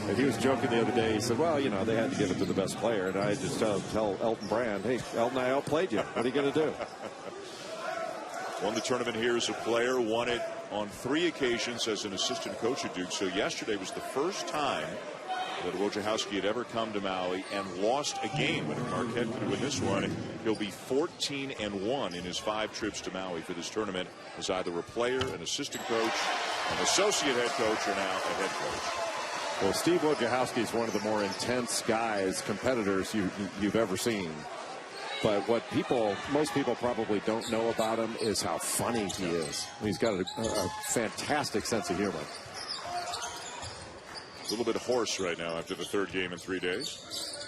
And he was joking the other day. He said, well, you know, they had to give it to the best player. And I just tell Elton Brand, hey, Elton, I outplayed you. What are you going to do? Won the tournament here as a player, won it on 3 occasions as an assistant coach at Duke. So yesterday was the first time that Wojciechowski had ever come to Maui and lost a game. But if Marquette could win this one, he'll be 14-1 in his 5 trips to Maui for this tournament as either a player, an assistant coach, an associate head coach, or now a head coach. Well, Steve Wojciechowski is one of the more intense guys, competitors you've ever seen. But what most people probably don't know about him is how funny he is. He's got a fantastic sense of humor. A little bit hoarse right now after the 3rd game in 3 days.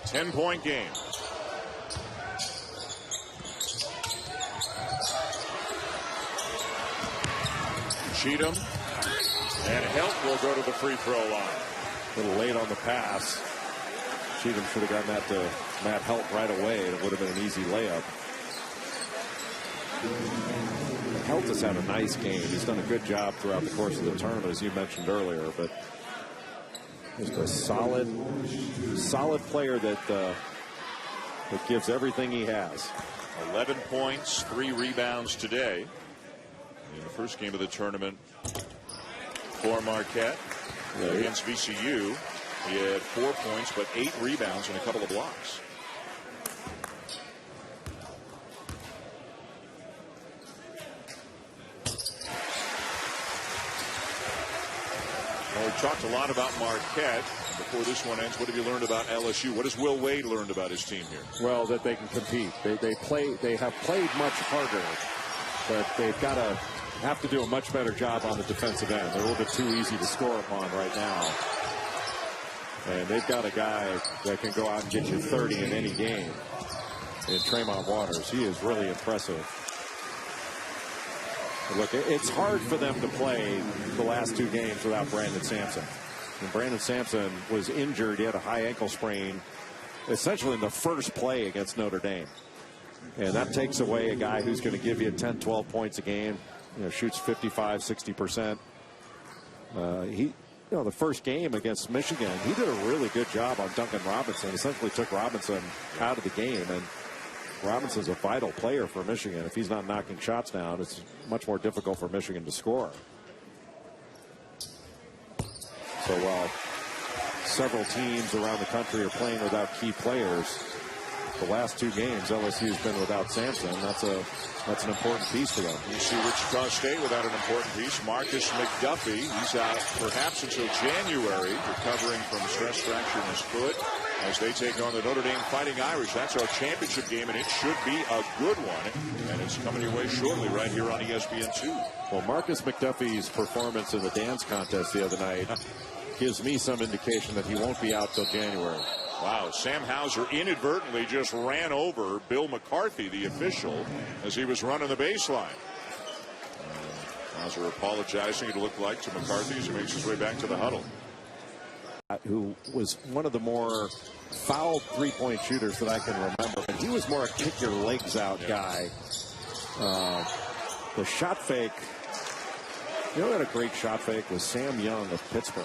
10-point game. Cheatham and Help will go to the free throw line. A little late on the pass. Cheatham should have gotten that to Matt Help right away. It would have been an easy layup. Helt has had a nice game. He's done a good job throughout the course of the tournament, as you mentioned earlier. But just a solid player that gives everything he has. 11 points, 3 rebounds today in the first game of the tournament for Marquette against VCU. He had 4 points, but 8 rebounds and a couple of blocks. Well, we talked a lot about Marquette. Before this one ends, what have you learned about LSU? What has Will Wade learned about his team here? Well, that they can compete. They have played much harder, but they've got to have to do a much better job on the defensive end. They're a little bit too easy to score upon right now. And they've got a guy that can go out and get you 30 in any game in Tremont Waters. He is really impressive. But look, it's hard for them to play the last 2 games without Brandon Sampson. And Brandon Sampson was injured. He had a high ankle sprain essentially in the first play against Notre Dame. And that takes away a guy who's going to give you 10, 12 points a game, shoots 55, 60%. The first game against Michigan, he did a really good job on Duncan Robinson. Essentially took Robinson out of the game. And Robinson's a vital player for Michigan. If he's not knocking shots down, it's much more difficult for Michigan to score. So while several teams around the country are playing without key players, the last 2 games LSU's been without Sampson. That's an important piece for them. You see Wichita State without an important piece. Marcus McDuffie, he's out perhaps until January, recovering from a stress fracture in his foot as they take on the Notre Dame Fighting Irish. That's our championship game, and it should be a good one. And it's coming your way shortly right here on ESPN2. Well, Marcus McDuffie's performance in the dance contest the other night gives me some indication that he won't be out till January. Wow, Sam Hauser inadvertently just ran over Bill McCarthy, the official, as he was running the baseline. Hauser apologizing, it looked like, to McCarthy as he makes his way back to the huddle. Who was one of the more foul three-point shooters that I can remember. And he was more a kick-your-legs-out guy. The shot fake, you know who had a great shot fake was Sam Young of Pittsburgh.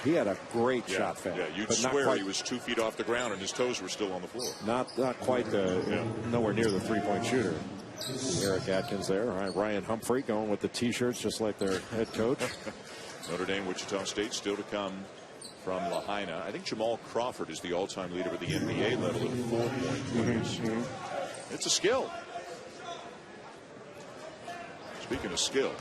He had a great shot fake. Yeah, you'd swear he was 2 feet off the ground and his toes were still on the floor. Not quite nowhere near the three-point shooter. Eric Atkins there. All right, Ryan Humphrey going with the T-shirts just like their head coach. Notre Dame, Wichita State still to come from Lahaina. I think Jamal Crawford is the all-time leader at the NBA level in 4-point plays. It's a skill. Speaking of skill,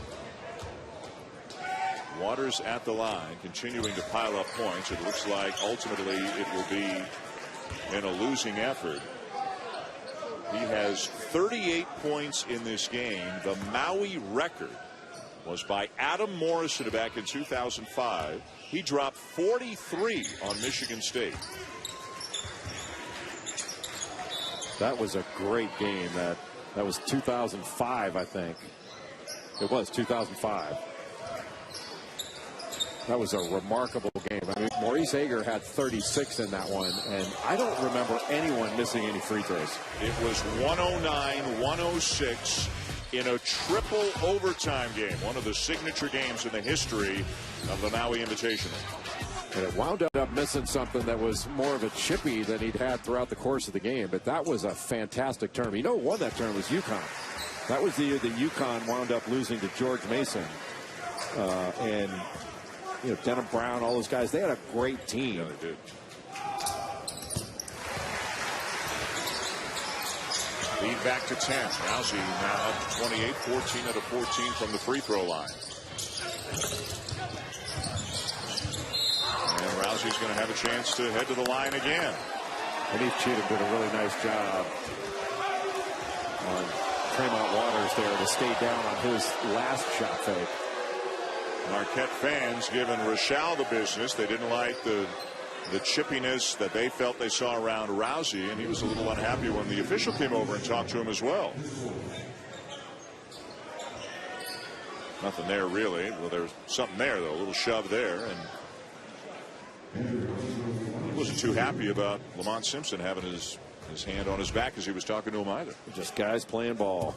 Waters at the line, continuing to pile up points. It looks like ultimately it will be in a losing effort. He has 38 points in this game. The Maui record was by Adam Morrison back in 2005. He dropped 43 on Michigan State. That was a great game. That was 2005, I think. It was 2005. That was a remarkable game. I mean, Maurice Hager had 36 in that one, and I don't remember anyone missing any free throws. It was 109-106 in a triple overtime game, one of the signature games in the history of the Maui Invitational. And it wound up missing something that was more of a chippy than he'd had throughout the course of the game. But that was a fantastic tournament. You know who won that tournament was UConn. That was the year that UConn wound up losing to George Mason. And you know, Denham Brown, all those guys, they had a great team. Yeah, they did. Lead back to 10. Rousey now up to 28, 14 out of 14 from the free throw line. And Rousey's going to have a chance to head to the line again. And Heath Cheatham did a really nice job on Tremont Waters there to stay down on his last shot fake. Marquette fans giving Rochelle the business. They didn't like the chippiness that they felt they saw around Rousey, and he was a little unhappy when the official came over and talked to him as well. Nothing there really. Well, there was something there though, a little shove there, and he wasn't too happy about Lamont Simpson having his hand on his back as he was talking to him either. Just guys playing ball.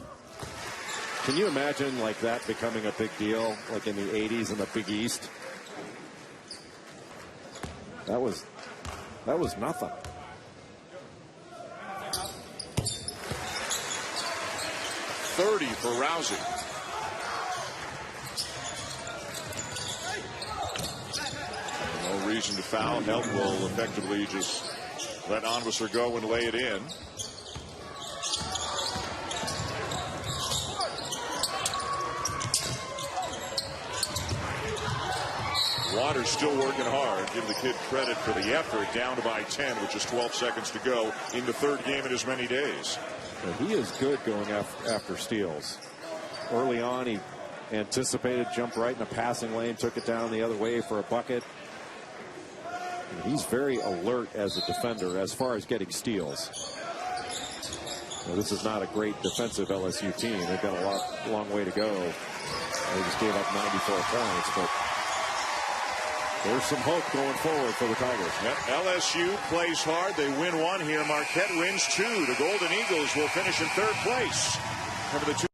Can you imagine like that becoming a big deal, like in the 80s in the Big East? That was nothing. .30 for Rousey. No reason to foul. Help will effectively just let Onwuser go and lay it in. Waters still working hard. Give the kid credit for the effort. Down by 10 with just 12 seconds to go in the third game in as many days. He is good going after steals. Early on, he anticipated, jumped right in the passing lane, took it down the other way for a bucket. And he's very alert as a defender as far as getting steals. Now, this is not a great defensive LSU team. They've got a long way to go. They just gave up 94 points, but there's some hope going forward for the Tigers. Yep. LSU plays hard. They win one here. Marquette wins two. The Golden Eagles will finish in third place. Remember the two